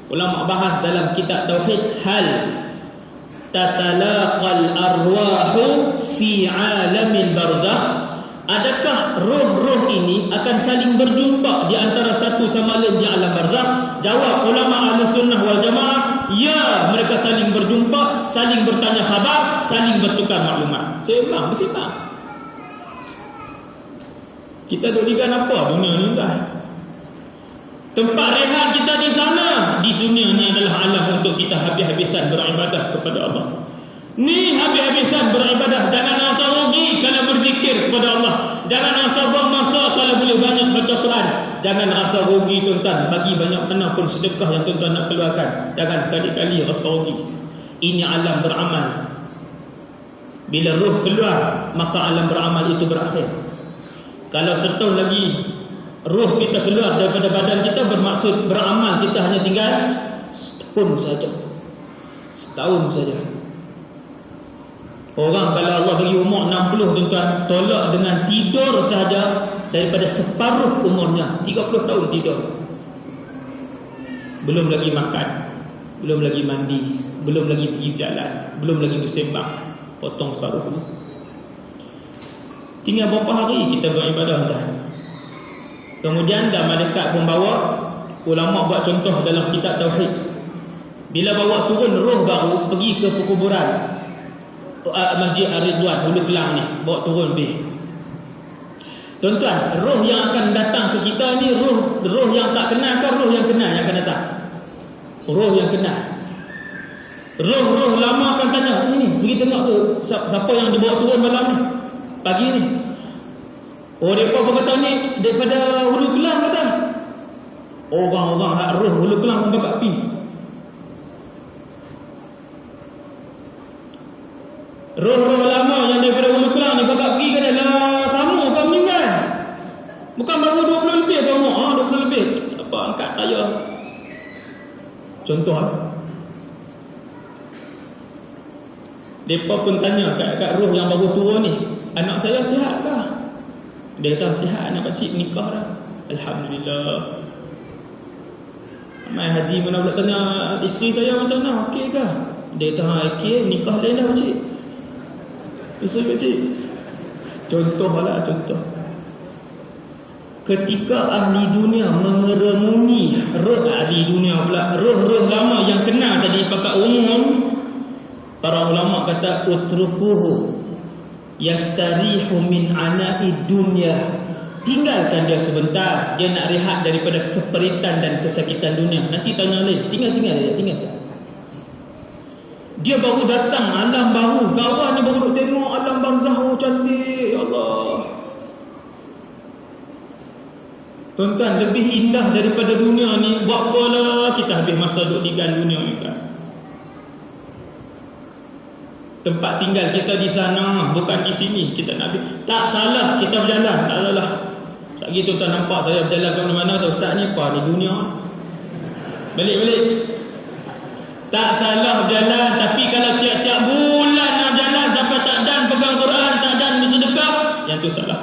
Ulama bahas dalam kitab tauhid, hal tatalaqal arwahu fi alamil barzakh. Adakah roh-roh ini akan saling berjumpa di antara satu sama lain di alam barzakh? Jawab ulama Ahlussunnah wal Jamaah, ya, mereka saling berjumpa, saling bertanya khabar, saling bertukar maklumat. Sembang bersembang. Kita duduk ligan apa dunia ni dah. Tempat rehat kita di sana, di dunia ni adalah alam untuk kita habis-habisan beribadah kepada Allah. Ni habis-habisan beribadah. Jangan rasa rugi kalau berzikir kepada Allah. Jangan rasa buang masa kalau boleh banyak baca Quran. Jangan rasa rugi tuan-tuan, bagi banyak mana pun sedekah yang tuan-tuan nak keluarkan. Jangan sekali-kali rasa rugi. Ini alam beramal. Bila roh keluar, maka alam beramal itu berakhir. Kalau setahun lagi roh kita keluar daripada badan kita, bermaksud beramal kita hanya tinggal setahun saja. Setahun saja. Orang kalau Allah bagi umur 60 tuan-tuan, tolak dengan tidur sahaja daripada separuh umurnya, 30 tahun tidur. Belum lagi makan, belum lagi mandi, belum lagi pergi berjalan, belum lagi bersembang. Potong separuh. Tinggal berapa hari kita beribadah dah. Kemudian dah malaikat pun bawa, ulama buat contoh dalam kitab tauhid. Bila bawa turun roh baru pergi ke perkuburan Masjid Ar-Ridwan Hulu Kelang ni, bawa turun pergi. Tuan-tuan, roh yang akan datang ke kita ni roh yang tak kenal ke roh yang kenal yang akan datang? Roh yang kenal. Roh-roh lama akan tanya, ini pergi tengok tu siapa yang dibawa turun malam ni, pagi ni. Oh, mereka pun kata ni daripada Hulu Kelang kata. Orang-orang hak roh Hulu Kelang pun bakal pergi. Roh-roh lama yang daripada Hulu Kelang ni bakal pergi kata, lah kamu meninggal. Bukan baru 20 lebih kamu, 20 lebih. Apa angkat tayar. Contoh mereka pun tanya kat roh yang baru turun ni, anak saya sihat kah? Dia kata sihat, anak kecil nikah dah. Alhamdulillah. Mai haji mana pula tanya isteri saya macam mana, okey kah? Dia kata okey, nikah lain dah pakcik. Isteri pakcik. Contohlah contoh. Ketika ahli dunia mengeremuni roh ahli dunia pula, roh-roh lama yang kenal tadi pakai umum, para ulama kata utrukuhu yastarihu min ana'i dunya. Tinggalkan dia sebentar, dia nak rehat daripada keperitan dan kesakitan dunia. Nanti tanya lain, tinggal saja. Dia baru datang alam baru, kawan ni baru tengok alam barzakh, oh cantik, ya Allah. Tuan-tuan, lebih indah daripada dunia ni, buat apalah kita habis masa duduk di dunia ni kan. Tempat tinggal kita di sana, bukan di sini. Kita nak tak salah kita berjalan, tak salah. Lagi tuan-tuan nampak saya berjalan ke mana-mana, tu ustaz ni apa ni, dunia. Balik. Tak salah berjalan, tapi kalau tiap-tiap bulan nak berjalan sampai tak dan pegang Quran, tak dan bersedekah, yang tu salah.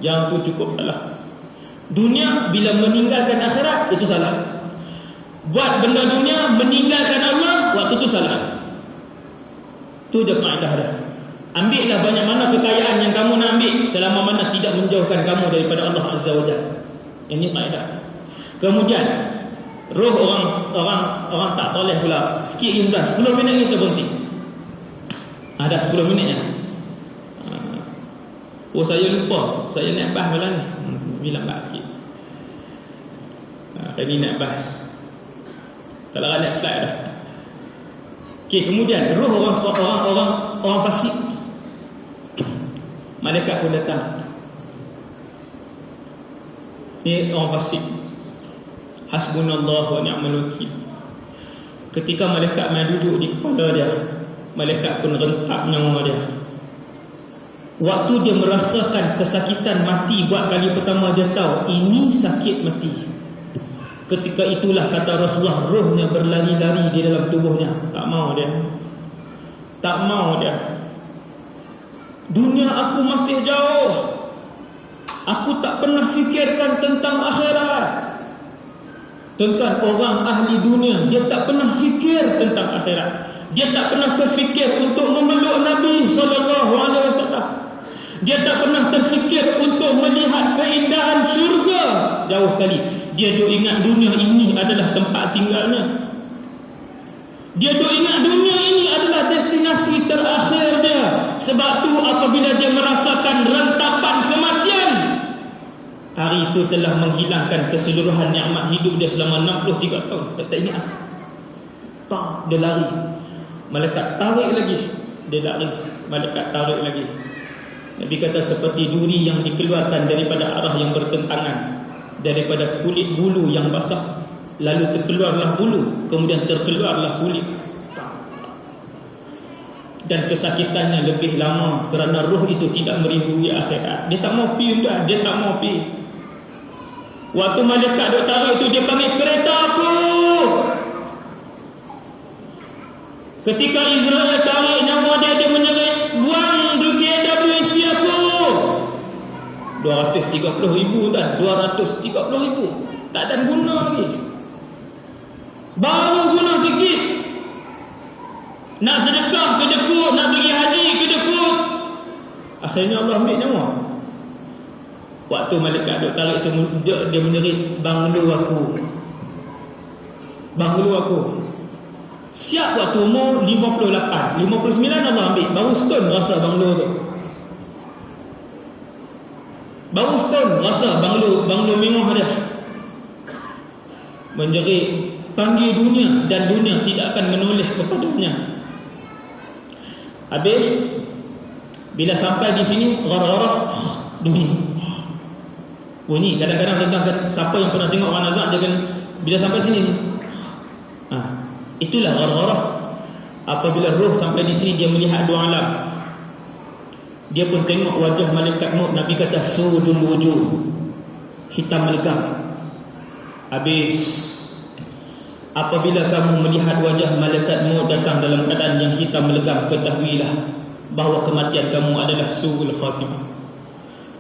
Yang tu cukup salah. Dunia bila meninggalkan akhirat, itu salah. Buat benda dunia, meninggalkan Allah, waktu tu salah. Tu je kaedah dia. Ambillah banyak mana kekayaan yang kamu nak ambil, selama mana tidak menjauhkan kamu daripada Allah Azza wa Jalla. Ini kaedah. Kemudian roh orang tak soleh pula, sikit imdah 10 minit kita berhenti. Ada 10 minitnya. Oh, saya lupa, saya naik bas malam ni. Bilang bas sikit. Tadi naik bas. Tak lah naik flight dah. Okey, kemudian roh orang fasik. Malaikat pun datang. Ni orang fasik. Hasbunallahu wa ni'mal wakil. Ketika malaikat mai duduk di kepala dia, malaikat pun rentak nyawa dia. Waktu dia merasakan kesakitan mati buat kali pertama, dia tahu ini sakit mati. Ketika itulah kata Rasulullah, rohnya berlari-lari di dalam tubuhnya. Tak mau dia. Dunia aku masih jauh. Aku tak pernah fikirkan tentang akhirat. Tuan-tuan, orang ahli dunia, dia tak pernah fikir tentang akhirat. Dia tak pernah terfikir untuk memeluk Nabi SAW. Dia tak pernah terfikir untuk melihat keindahan syurga. Jauh sekali. Dia duk ingat dunia ini adalah tempat tinggalnya. Dia duk ingat dunia ini adalah destinasi terakhir dia. Sebab tu apabila dia merasakan rentapan kematian, hari itu telah menghilangkan keseluruhan nikmat hidup dia selama 63 tahun. Tak ingat. Tak, dia lari. Malaikat tarik lagi. Dia lari. Malaikat tarik lagi. Nabi kata seperti duri yang dikeluarkan daripada arah yang bertentangan, daripada kulit bulu yang basah, lalu terkeluarlah bulu, kemudian terkeluarlah kulit. Dan kesakitannya lebih lama kerana roh itu tidak merindui akhirat. Dia tak mau pergi dah, dia tak mau pergi. Waktu malaikat duk tarik itu, dia panggil kereta aku. Ketika Israel tarik nyawa dia, dia menjerit, buang KWSP aku. 230,000 dan 230,000. Tak ada guna lagi. Baru guna sikit. Nak sedekah kedekut, nak pergi haji kedekut. Akhirnya Allah ambil nyawa. Waktu malaikat duk tarik itu, dia menjerit, banglo aku. Siap waktu umur 58, 59 Allah ambil. Baru setahun rasa banglo tu. Baru setahun rasa banglo mewah dia. Menjerit, panggil dunia, dan dunia tidak akan menoleh kepadanya. Habis bila sampai di sini, gara-gara dunia. Bunyi kadang-kadang tentang siapa yang pernah tengok orang nazak, dia kan bila sampai sini ni. Itulah gara-gara. Apabila roh sampai di sini, dia melihat dua alam. Dia pun tengok wajah malaikat maut. Nabi kata sudul wujuh, hitam melegam. Habis apabila kamu melihat wajah malaikat maut datang dalam keadaan yang hitam melegam, ketahuilah bahawa kematian kamu adalah suul khatimah.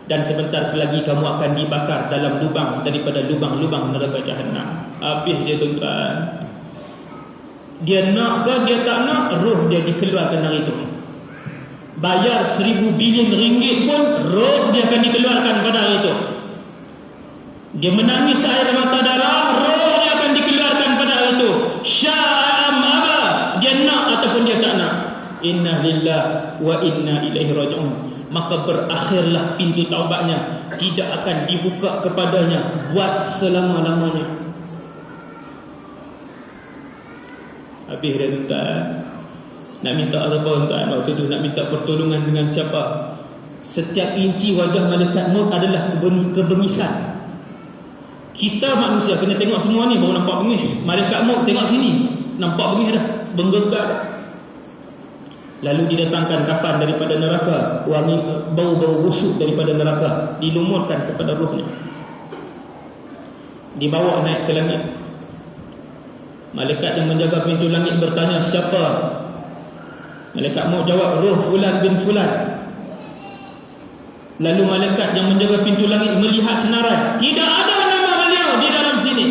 Dan sebentar lagi kamu akan dibakar dalam lubang daripada lubang-lubang neraka Jahannam. Habis dia, tuan-tuan. Dia nak ke dia tak nak, roh dia dikeluarkan dari itu. Bayar 1,000 bilion ringgit pun, roh dia akan dikeluarkan pada hari itu. Dia menangis air mata darah, roh dia akan dikeluarkan pada hari itu. Sya'am aba, dia nak ataupun dia tak nak. Inna lillahi wa inna ilaihi raji'un. Maka berakhirlah pintu taubatnya, tidak akan dibuka kepadanya buat selama-lamanya. Habis dia, tuan-tuan. Nak minta apa, tuan-tuan? Waktu tu nak minta pertolongan dengan siapa? Setiap inci wajah malaikat maut adalah kebengisan. Kita manusia kena tengok semua ni baru nampak bengih. Malaikat maut tengok sini, nampak bengih dah, benggegak dah. Lalu didatangkan kafan daripada neraka, wangi bau-bau busuk daripada neraka, dilumurkan kepada rohnya, dibawa naik ke langit. Malaikat yang menjaga pintu langit bertanya, siapa? Malaikat maut jawab, roh fulan bin fulan. Lalu malaikat yang menjaga pintu langit melihat senarai, tidak ada nama beliau di dalam sini.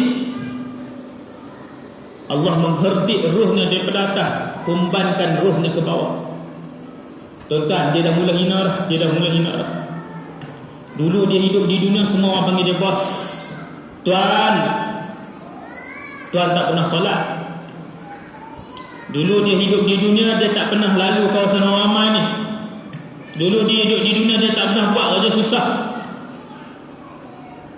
Allah mengherdik rohnya daripada atas, humbankan rohnya ke bawah. Tuan-tuan, dia dah mula hina dah. Dulu dia hidup di dunia, semua orang panggil dia bos. Tuan tak pernah solat. Dulu dia hidup di dunia, dia tak pernah lalu kawasan orang ramai ni. Dulu dia hidup di dunia, dia tak pernah buat kerja susah.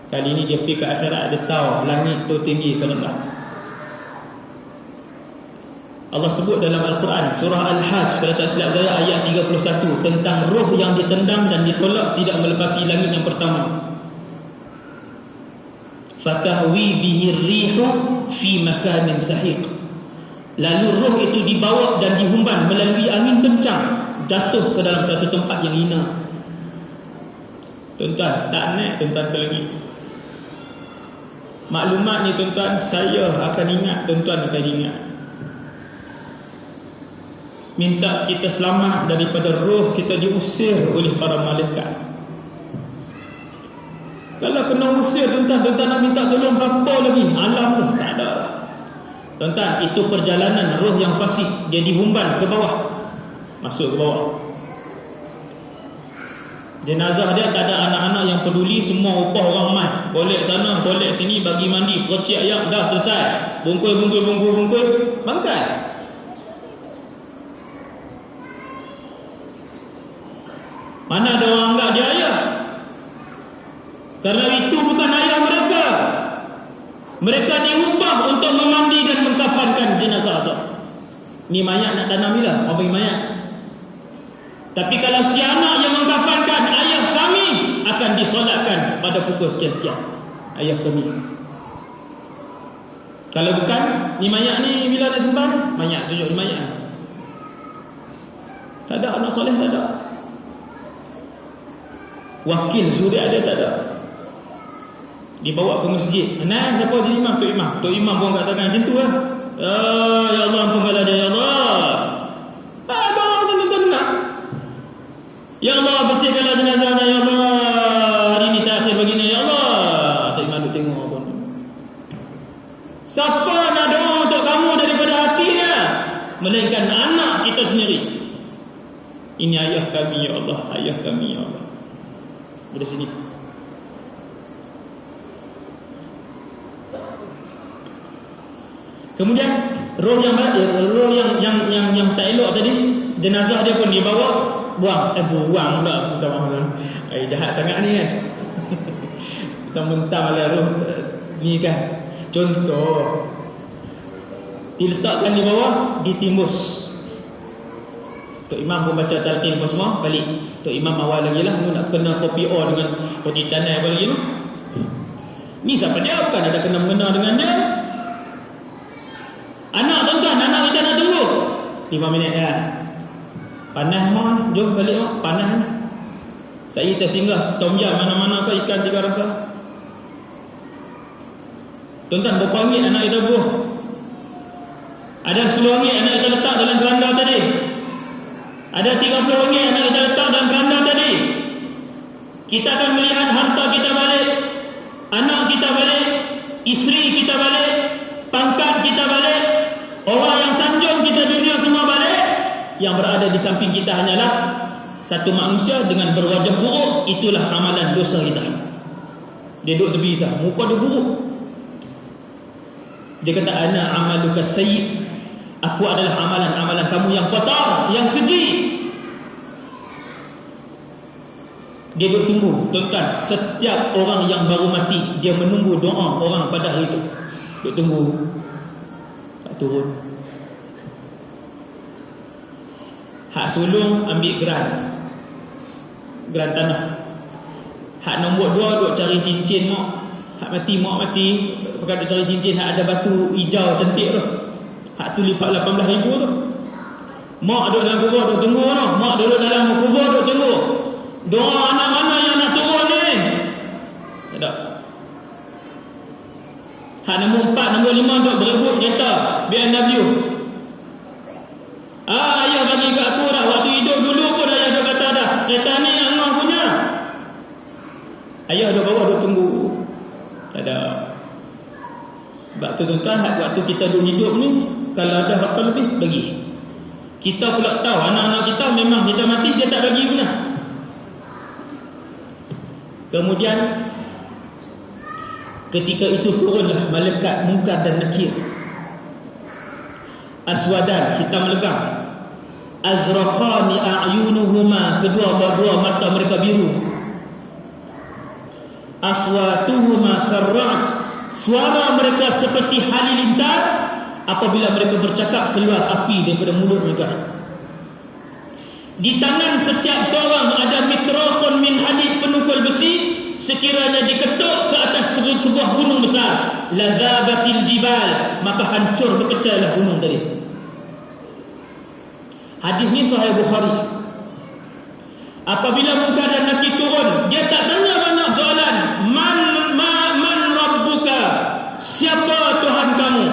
Kali ni dia pergi ke akhirat, dia tahu langit tu tinggi ke rendah. Allah sebut dalam Al-Quran surah Al-Hajj, kalau tak silap saya ayat 31, tentang roh yang ditendang dan ditolak tidak melepasi langit yang pertama. Fatahwi bihi rihu fi makanin sahiq. Lalu roh itu dibawa dan dihumban melalui angin kencang, jatuh ke dalam satu tempat yang hina. Tuan-tuan, tak naik tuan-tuan ke langit. Maklumat ni tuan-tuan, saya akan ingat, tuan-tuan akan ingat. Minta kita selamat daripada roh kita diusir oleh para malaikat. Kalau kena usir tuan-tuan nak minta tolong siapa lagi? Alam pun tak ada. Tuan-tuan, itu perjalanan roh yang fasik. Dia dihumban ke bawah, masuk ke bawah. Jenazah dia tak ada anak-anak yang peduli, semua upah orang mai. Kolek sana, kolek sini, bagi mandi, percik ayam, dah selesai. Bungkul, bangkai. Mana ada orang anggap dia ayah? Kerana itu bukan ayah mereka. Mereka diubah untuk memandi dan mengkafankan jenazah itu. Ni mayat nak tanam bila? Apa bagi mayat? Tapi kalau si anak yang mengkafankan, ayah kami akan disolatkan pada pukul sekian-sekian. Ayah kami. Kalau bukan, ni mayat ni bila nak sembah ni? Mayat tunjuk ni mayat. Tak ada anak soleh, tak ada. Wakil suria dia tak ada. Dibawa ke masjid. Nah, siapa jadi imam? Tok Imam. Tok Imam pun kat tangan macam tu lah. Ya Allah, ampunkanlah dia, ya Allah. Bawa tuan-tuan dengar. Ya Allah, bersihkanlah jenazahnya, ya Allah. Hari ni terakhir begini, ya Allah. Tok Imam duk tengok pun. Siapa nak doa untuk kamu daripada hatinya? Melainkan anak kita sendiri. Ini ayah kami, ya Allah. Ayah kami, ya Allah. Dari sini. Kemudian roh yang tak elok tadi, jenazah dia pun dibawa, buang pula jahat sangat ni kan. Mentang-mentang lah roh ni kan. Contoh, diletakkan di bawah, ditimbus. Tok Imam pun baca talqin pun semua, balik. Tok Imam awal lagi lah, nak kena kopi O dengan roti canai apa lagi tu. Ni siapa dia? Bukan ada kena-mengena dengan dia. Anak tuan-tuan, anak kita nak tunggu 5 minit dah. Panas mah, jom balik mah, panas ni. Saya tersinggah tom yam mana-mana apa, ikan 3 rasa. Tuan-tuan, berapa ringgit anak kita buah? Ada 10 ringgit anak kita letak dalam keranda tadi. Ada 30 ringgit anak kita letak dalam keranda tadi. Kita akan melihat harta kita balik, anak kita balik, isteri kita balik, pangkat kita balik, orang yang sanjung kita dunia semua balik. Yang berada di samping kita hanyalah satu manusia dengan berwajah buruk. Itulah amalan dosa kita. Dia duduk tepi kita, muka dia buruk. Dia kata, ana amaluka sayyi. Aku adalah amalan-amalan kamu yang kotor, yang keji. Dia duduk tunggu. Tuan-tuan, setiap orang yang baru mati, dia menunggu doa orang pada hari itu. Duduk tunggu, tak turun. Hak sulung ambil geran tanah. Hak nombor 2 duk cari cincin mak. Hak mati, mak mati, pakai cari cincin hak ada batu hijau cantik tu. Hak tu lipat 18,000 tu. Mak duduk dalam kubur duduk tunggu tu. Mak duduk dalam kubur duduk tunggu. Doa anak mana yang nak turun ni? Tak ada. Hak nombor 4, nombor 5 duduk berebut kereta BMW. Ayah bagi kat aku dah. Waktu hidup dulu pun ayah duduk kata dah, kereta ni Allah punya. Ayah duduk bawah duduk tunggu. Tak ada. Sebab tu tuan-tuan, waktu kita duduk hidup ni, kalau ada harta lebih, bagi. Kita pula tahu anak-anak kita memang kita mati dia tak bagi pun. Kemudian ketika itu turunlah malaikat Munkar dan Nakir. Aswadan, hitam legam. Azraqani a'yunuhuma, kedua-dua mata mereka biru. Aswatuhuma karra'at, suara mereka seperti halilintar. Apabila mereka bercakap, keluar api daripada mulut mereka. Di tangan setiap seorang ada mitraqun min hadid, penukul besi. Sekiranya diketuk ke atas sebuah gunung besar, ladzabatil jibal, maka hancur berpecahlah gunung tadi. Hadis ni Sahih Bukhari. Apabila Munkar dan Nakir turun, dia tak tanya banyak soalan. Man rabbuka, siapa Tuhan kamu?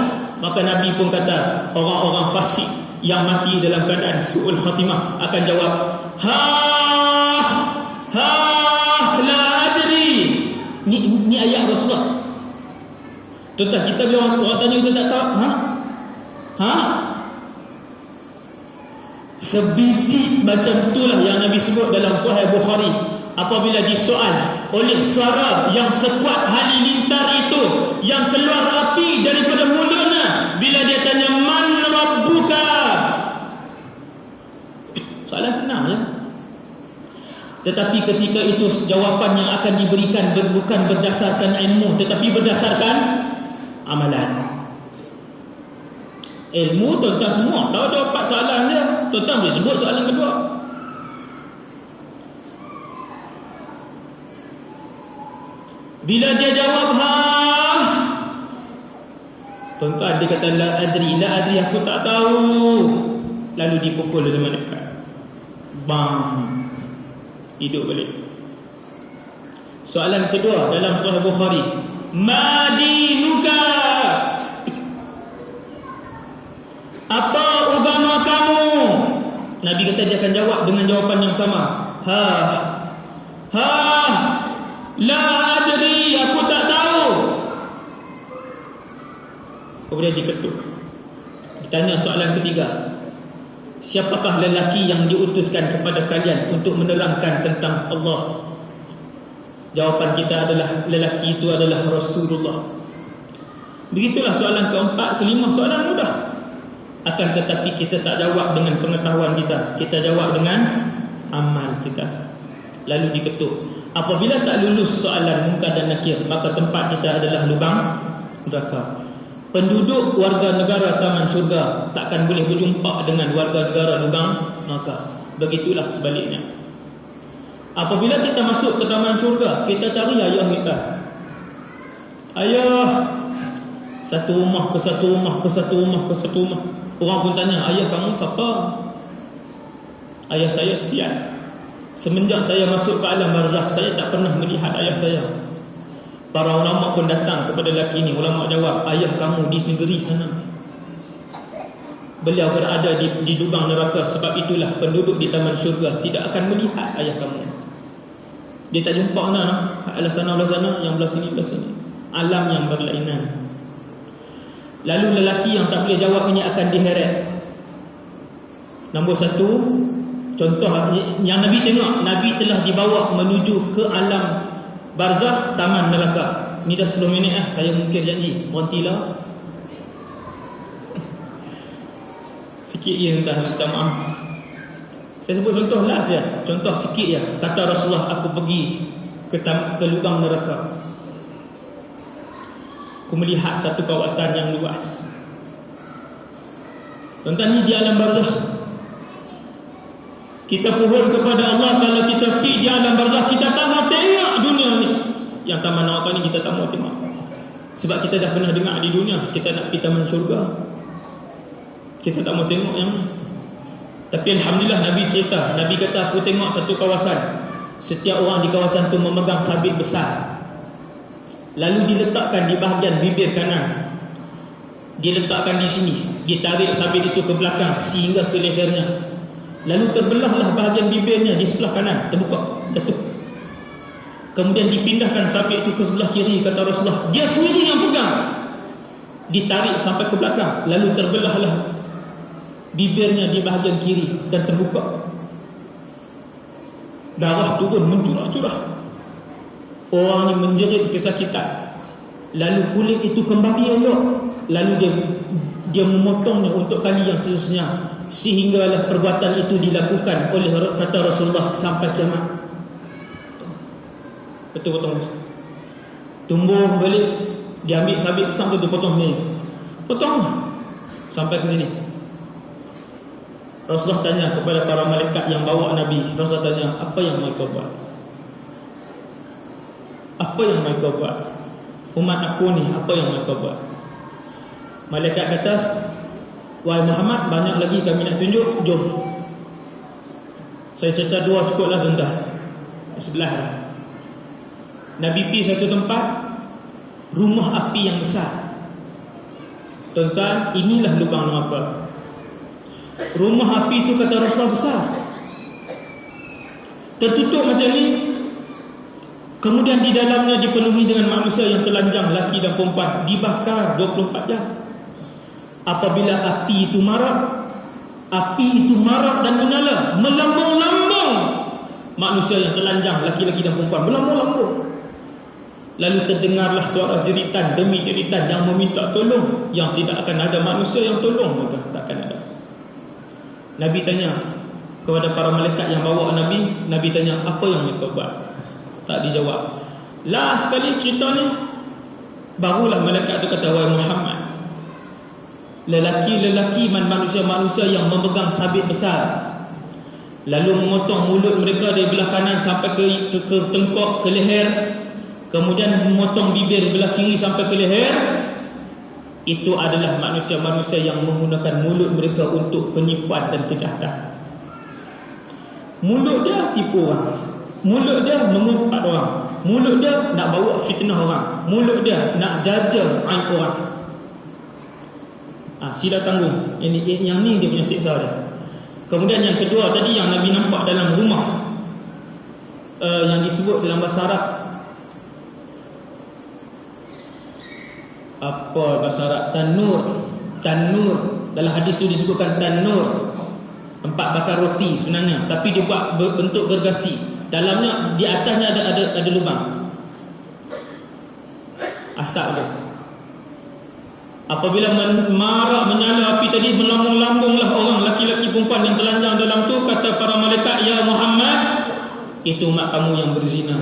Maka Nabi pun kata, orang-orang fasik yang mati dalam keadaan su'ul khatimah akan jawab, la adri. Ni ayat Rasulullah. Tuan-tuan, kita bila orang tanya kita tak tahu, sebiji macam itulah yang Nabi sebut dalam Sahih Bukhari. Apabila disoal oleh suara yang sekuat halilintar itu, yang keluar api daripada mulutnya, bila dia tanya man rabbuka, soalan senang je. Tetapi ketika itu jawapan yang akan diberikan bukan berdasarkan ilmu, tetapi berdasarkan amalan. Ilmu tuan-tuan semua tahu jawapan soalan dia, tuan-tuan boleh sebut soalan kedua. Bila dia jawab tuan-tuan, dia kata la adri, aku tak tahu. Lalu dipukul oleh malaikat. Bang, hidup balik. Soalan kedua dalam Sahih Bukhari, madinuka, apa agama kamu? Nabi kata dia akan jawab dengan jawapan yang sama. La adri, aku tak tahu. Kemudian diketuk. Ditanya soalan ketiga, siapakah lelaki yang diutuskan kepada kalian untuk menerangkan tentang Allah? Jawapan kita adalah lelaki itu adalah Rasulullah. Begitulah soalan keempat, kelima, soalan mudah. Akan tetapi kita tak jawab dengan pengetahuan kita, kita jawab dengan amal kita. Lalu diketuk. Apabila tak lulus soalan Munkar dan Nakir, maka tempat kita adalah lubang neraka. Penduduk warga negara taman syurga takkan boleh berjumpa dengan warga negara lubang neraka. Begitulah sebaliknya. Apabila kita masuk ke taman syurga, kita cari ayah kita. Ayah, satu rumah ke satu rumah ke satu rumah ke satu rumah. Orang pun tanya, ayah kamu siapa? Ayah saya sekian. Semenjak saya masuk ke alam barzakh, saya tak pernah melihat ayah saya. Para ulama pun datang kepada lelaki ni. Ulama jawab, ayah kamu di negeri sana. Beliau berada di lubang neraka. Sebab itulah penduduk di taman syurga tidak akan melihat ayah kamu. Dia tak jumpa anak belah sana, yang belah sini, belah sini. Alam yang berlainan. Lalu lelaki yang tak boleh jawab ini akan diheret. Nombor satu, contoh yang Nabi tengok, Nabi telah dibawa menuju ke alam barzakh, taman neraka. Ni dah 10 minit lah, saya mungkin janji. Montila sikit je, minta maaf. Saya sebut contoh last ya, contoh sikit ya. Kata Rasulullah, aku pergi ke lubang neraka. Aku melihat satu kawasan yang luas. Tuan-tuan, ni di alam barzakh. Kita pohon kepada Allah, kalau kita pergi di alam barzakh, kita tak nak tengok dunia ni. Yang taman neraka ni kita tak mau tengok. Sebab kita dah pernah dengar di dunia, kita nak pergi taman syurga. Kita tak mau tengok yang ni. Tapi alhamdulillah Nabi cerita, Nabi kata aku tengok satu kawasan, setiap orang di kawasan tu memegang sabit besar, lalu diletakkan di bahagian bibir kanan, diletakkan di sini, ditarik sabit itu ke belakang sehingga ke lehernya, lalu terbelahlah bahagian bibirnya di sebelah kanan, terbuka, jatuh. Kemudian dipindahkan sabit itu ke sebelah kiri, kata Rasulullah, dia sendiri yang pegang, ditarik sampai ke belakang, lalu terbelahlah bibirnya di bahagian kiri dan terbuka. Darah turun mencurah-curah. Orang ni menjerit kesakitan. Lalu kulit itu kembali elok. Lalu dia memotongnya untuk kali yang seterusnya, sehinggalah perbuatan itu dilakukan oleh, kata Rasulullah, sampai kiamat. Betul potong. Tumbuh balik, dia ambil sabit sampai dia potong sendiri. Potong sampai ke sini. Rasulullah tanya kepada para malaikat yang bawa Nabi. Rasulullah tanya, apa yang mereka buat? Apa yang mereka buat? Umat aku ni, apa yang mereka buat? Malaikat kata, wahai Muhammad, banyak lagi kami nak tunjuk, jom. Saya cerita dua cukuplah, rendah sebelah lah. Nabi pergi satu tempat, rumah api yang besar. Tuan-tuan, inilah lubang neraka. Rumah api itu, kata Rasulullah, besar, tertutup macam ni. Kemudian di dalamnya dipenuhi dengan manusia yang telanjang, laki dan perempuan, dibakar 24 jam. Apabila api itu marak dan menyala, melambung-lambung manusia yang telanjang, laki-laki dan perempuan, melambung-lambung. Lalu terdengarlah suara jeritan demi jeritan yang meminta tolong, yang tidak akan ada manusia yang tolong mereka, takkan ada. Nabi tanya kepada para malaikat yang bawa Nabi. Nabi tanya, apa yang mereka buat? Tak dijawab. Last sekali cerita ni, barulah malaikat tu kata, wahai Muhammad, lelaki-lelaki manusia-manusia yang memegang sabit besar, lalu memotong mulut mereka dari belah kanan sampai ke tengkok, ke leher, kemudian memotong bibir belah kiri sampai ke leher, itu adalah manusia-manusia yang menggunakan mulut mereka untuk penipuan dan kejahatan. Mulut dia tipu orang, mulut dia mengumpat orang, mulut dia nak bawa fitnah orang, mulut dia nak jaja aib orang. Sila tanggung. Yang ni dia punya siksa dia. Kemudian yang kedua tadi yang Nabi nampak dalam rumah, yang disebut dalam bahasa Arab, apa bahasa Arab, tanur. Dalam hadis tu disebutkan tanur, tempat bakar roti sebenarnya, tapi dia buat bentuk gergasi. Dalamnya, di atasnya ada lubang, asap dia. Apabila marak menyala api tadi, melambung-lambunglah orang, laki-laki perempuan yang telanjang dalam tu. Kata para malaikat, ya Muhammad, itu mak kamu yang berzina.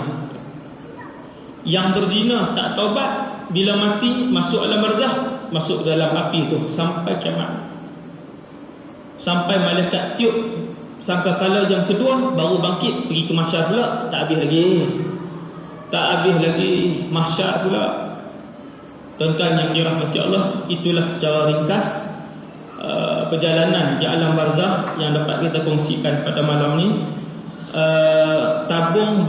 Yang berzina tak taubat, bila mati masuk alam barzakh, masuk dalam api itu sampai kiamat. Sampai malaikat tiup sangkakala yang kedua, baru bangkit pergi ke mahsyar pula. Tak habis lagi mahsyar pula. Tuan-tuan yang dirahmati Allah, itulah secara ringkas perjalanan di alam barzakh yang dapat kita kongsikan pada malam ni. Tabung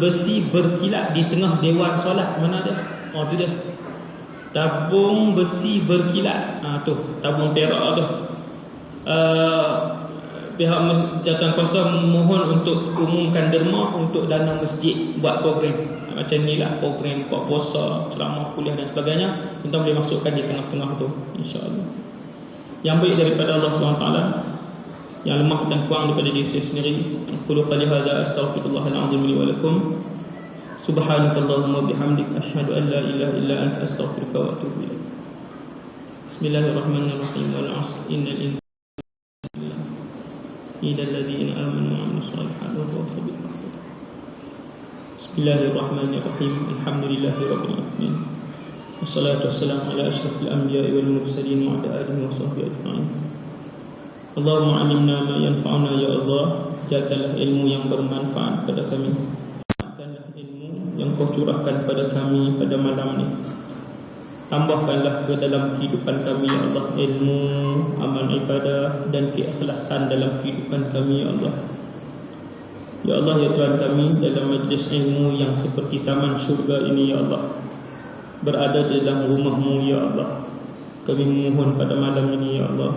besi berkilat di tengah dewan solat. Mana dia? Oh, tu dia. Tabung besi berkilat. Tu tabung perak tu. Pihak jawatankuasa mohon untuk umumkan derma untuk dana masjid, buat program macam ni lah, program buat puasa, ceramah, kuliah dan sebagainya. Kita boleh masukkan di tengah-tengah tu, insya-Allah. Yang baik daripada Allah SWT, yang lemah dan kurang daripada diri saya sendiri. Aku qali hadza astaghfirullahal azim li wa lakum. Subhanakallahumma bihamdik asyhadu an la ilaha illa anta astaghfiruka wa atubu ilaik. Bismillahirrahmanirrahim. Wal 'asr innal insana illal ladzina amanu wa 'amilus solihati wa tawassaw bil haqqi. Bismillahirrahmanirrahim. Alhamdulillahirabbil alamin. Wassalatu wassalamu ala asyrafil anbiya'i wal mursalin wa ala alihi wa sahbihi ajma'in. Allahumma 'allimna ma yanfa'una ya Allah. Jadikanlah ilmu yang bermanfaat pada kami. Jadikanlah ilmu yang Engkau curahkan pada kami pada malam ni. Tambahkanlah ke dalam kehidupan kami ya Allah ilmu, amal ibadah dan keikhlasan dalam kehidupan kami ya Allah. Ya Allah ya Tuhan kami, dalam majlis ilmu yang seperti taman syurga ini ya Allah, berada dalam rumah-Mu ya Allah, kami memohon pada malam ini ya Allah,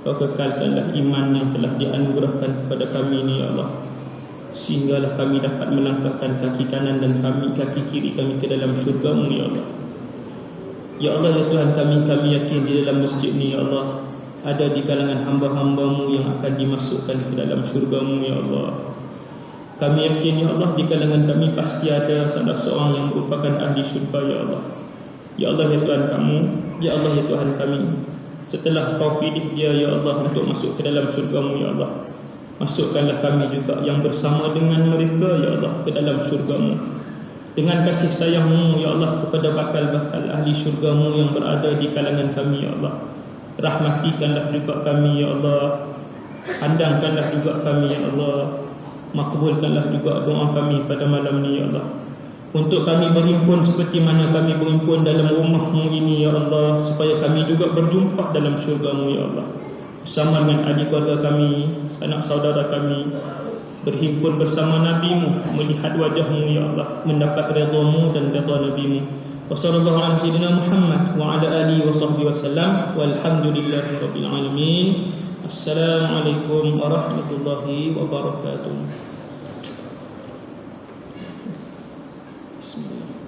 Kau kekalkanlah iman yang telah dianugerahkan kepada kami ini ya Allah, sehinggalah kami dapat melangkahkan kaki kanan dan kaki kiri kami ke dalam syurga-Mu ya Allah. Ya Allah ya Tuhan kami yakin di dalam masjid ni ya Allah, ada di kalangan hamba-hamba-Mu yang akan dimasukkan ke dalam syurga-Mu ya Allah. Kami yakin ya Allah, di kalangan kami pasti ada salah seorang yang merupakan ahli syurga ya Allah. Ya Allah ya Tuhan kamu, ya Allah ya Tuhan kami, setelah Kau pilih dia ya Allah untuk masuk ke dalam syurga-Mu ya Allah, masukkanlah kami juga yang bersama dengan mereka ya Allah ke dalam syurga-Mu. Dengan kasih sayang-Mu ya Allah kepada bakal-bakal ahli syurga-Mu yang berada di kalangan kami ya Allah, rahmatikanlah juga kami ya Allah, pandangkanlah juga kami ya Allah, makbulkanlah juga doa kami pada malam ni ya Allah, untuk kami berhimpun seperti mana kami berhimpun dalam rumah-Mu ini ya Allah, supaya kami juga berjumpa dalam syurga-Mu ya Allah, bersama dengan adik keluarga kami, anak saudara kami, berhimpun bersama Nabi-Mu, melihat wajah-Mu ya Allah, mendapat redha-Mu dan redha Nabi-Mu. Wa sallallahu ala sayyidina Muhammad wa ala alihi wa sahbihi wasallam, walhamdulillahi rabbil alamin. Assalamualaikum warahmatullahi wabarakatuh. Bismillah.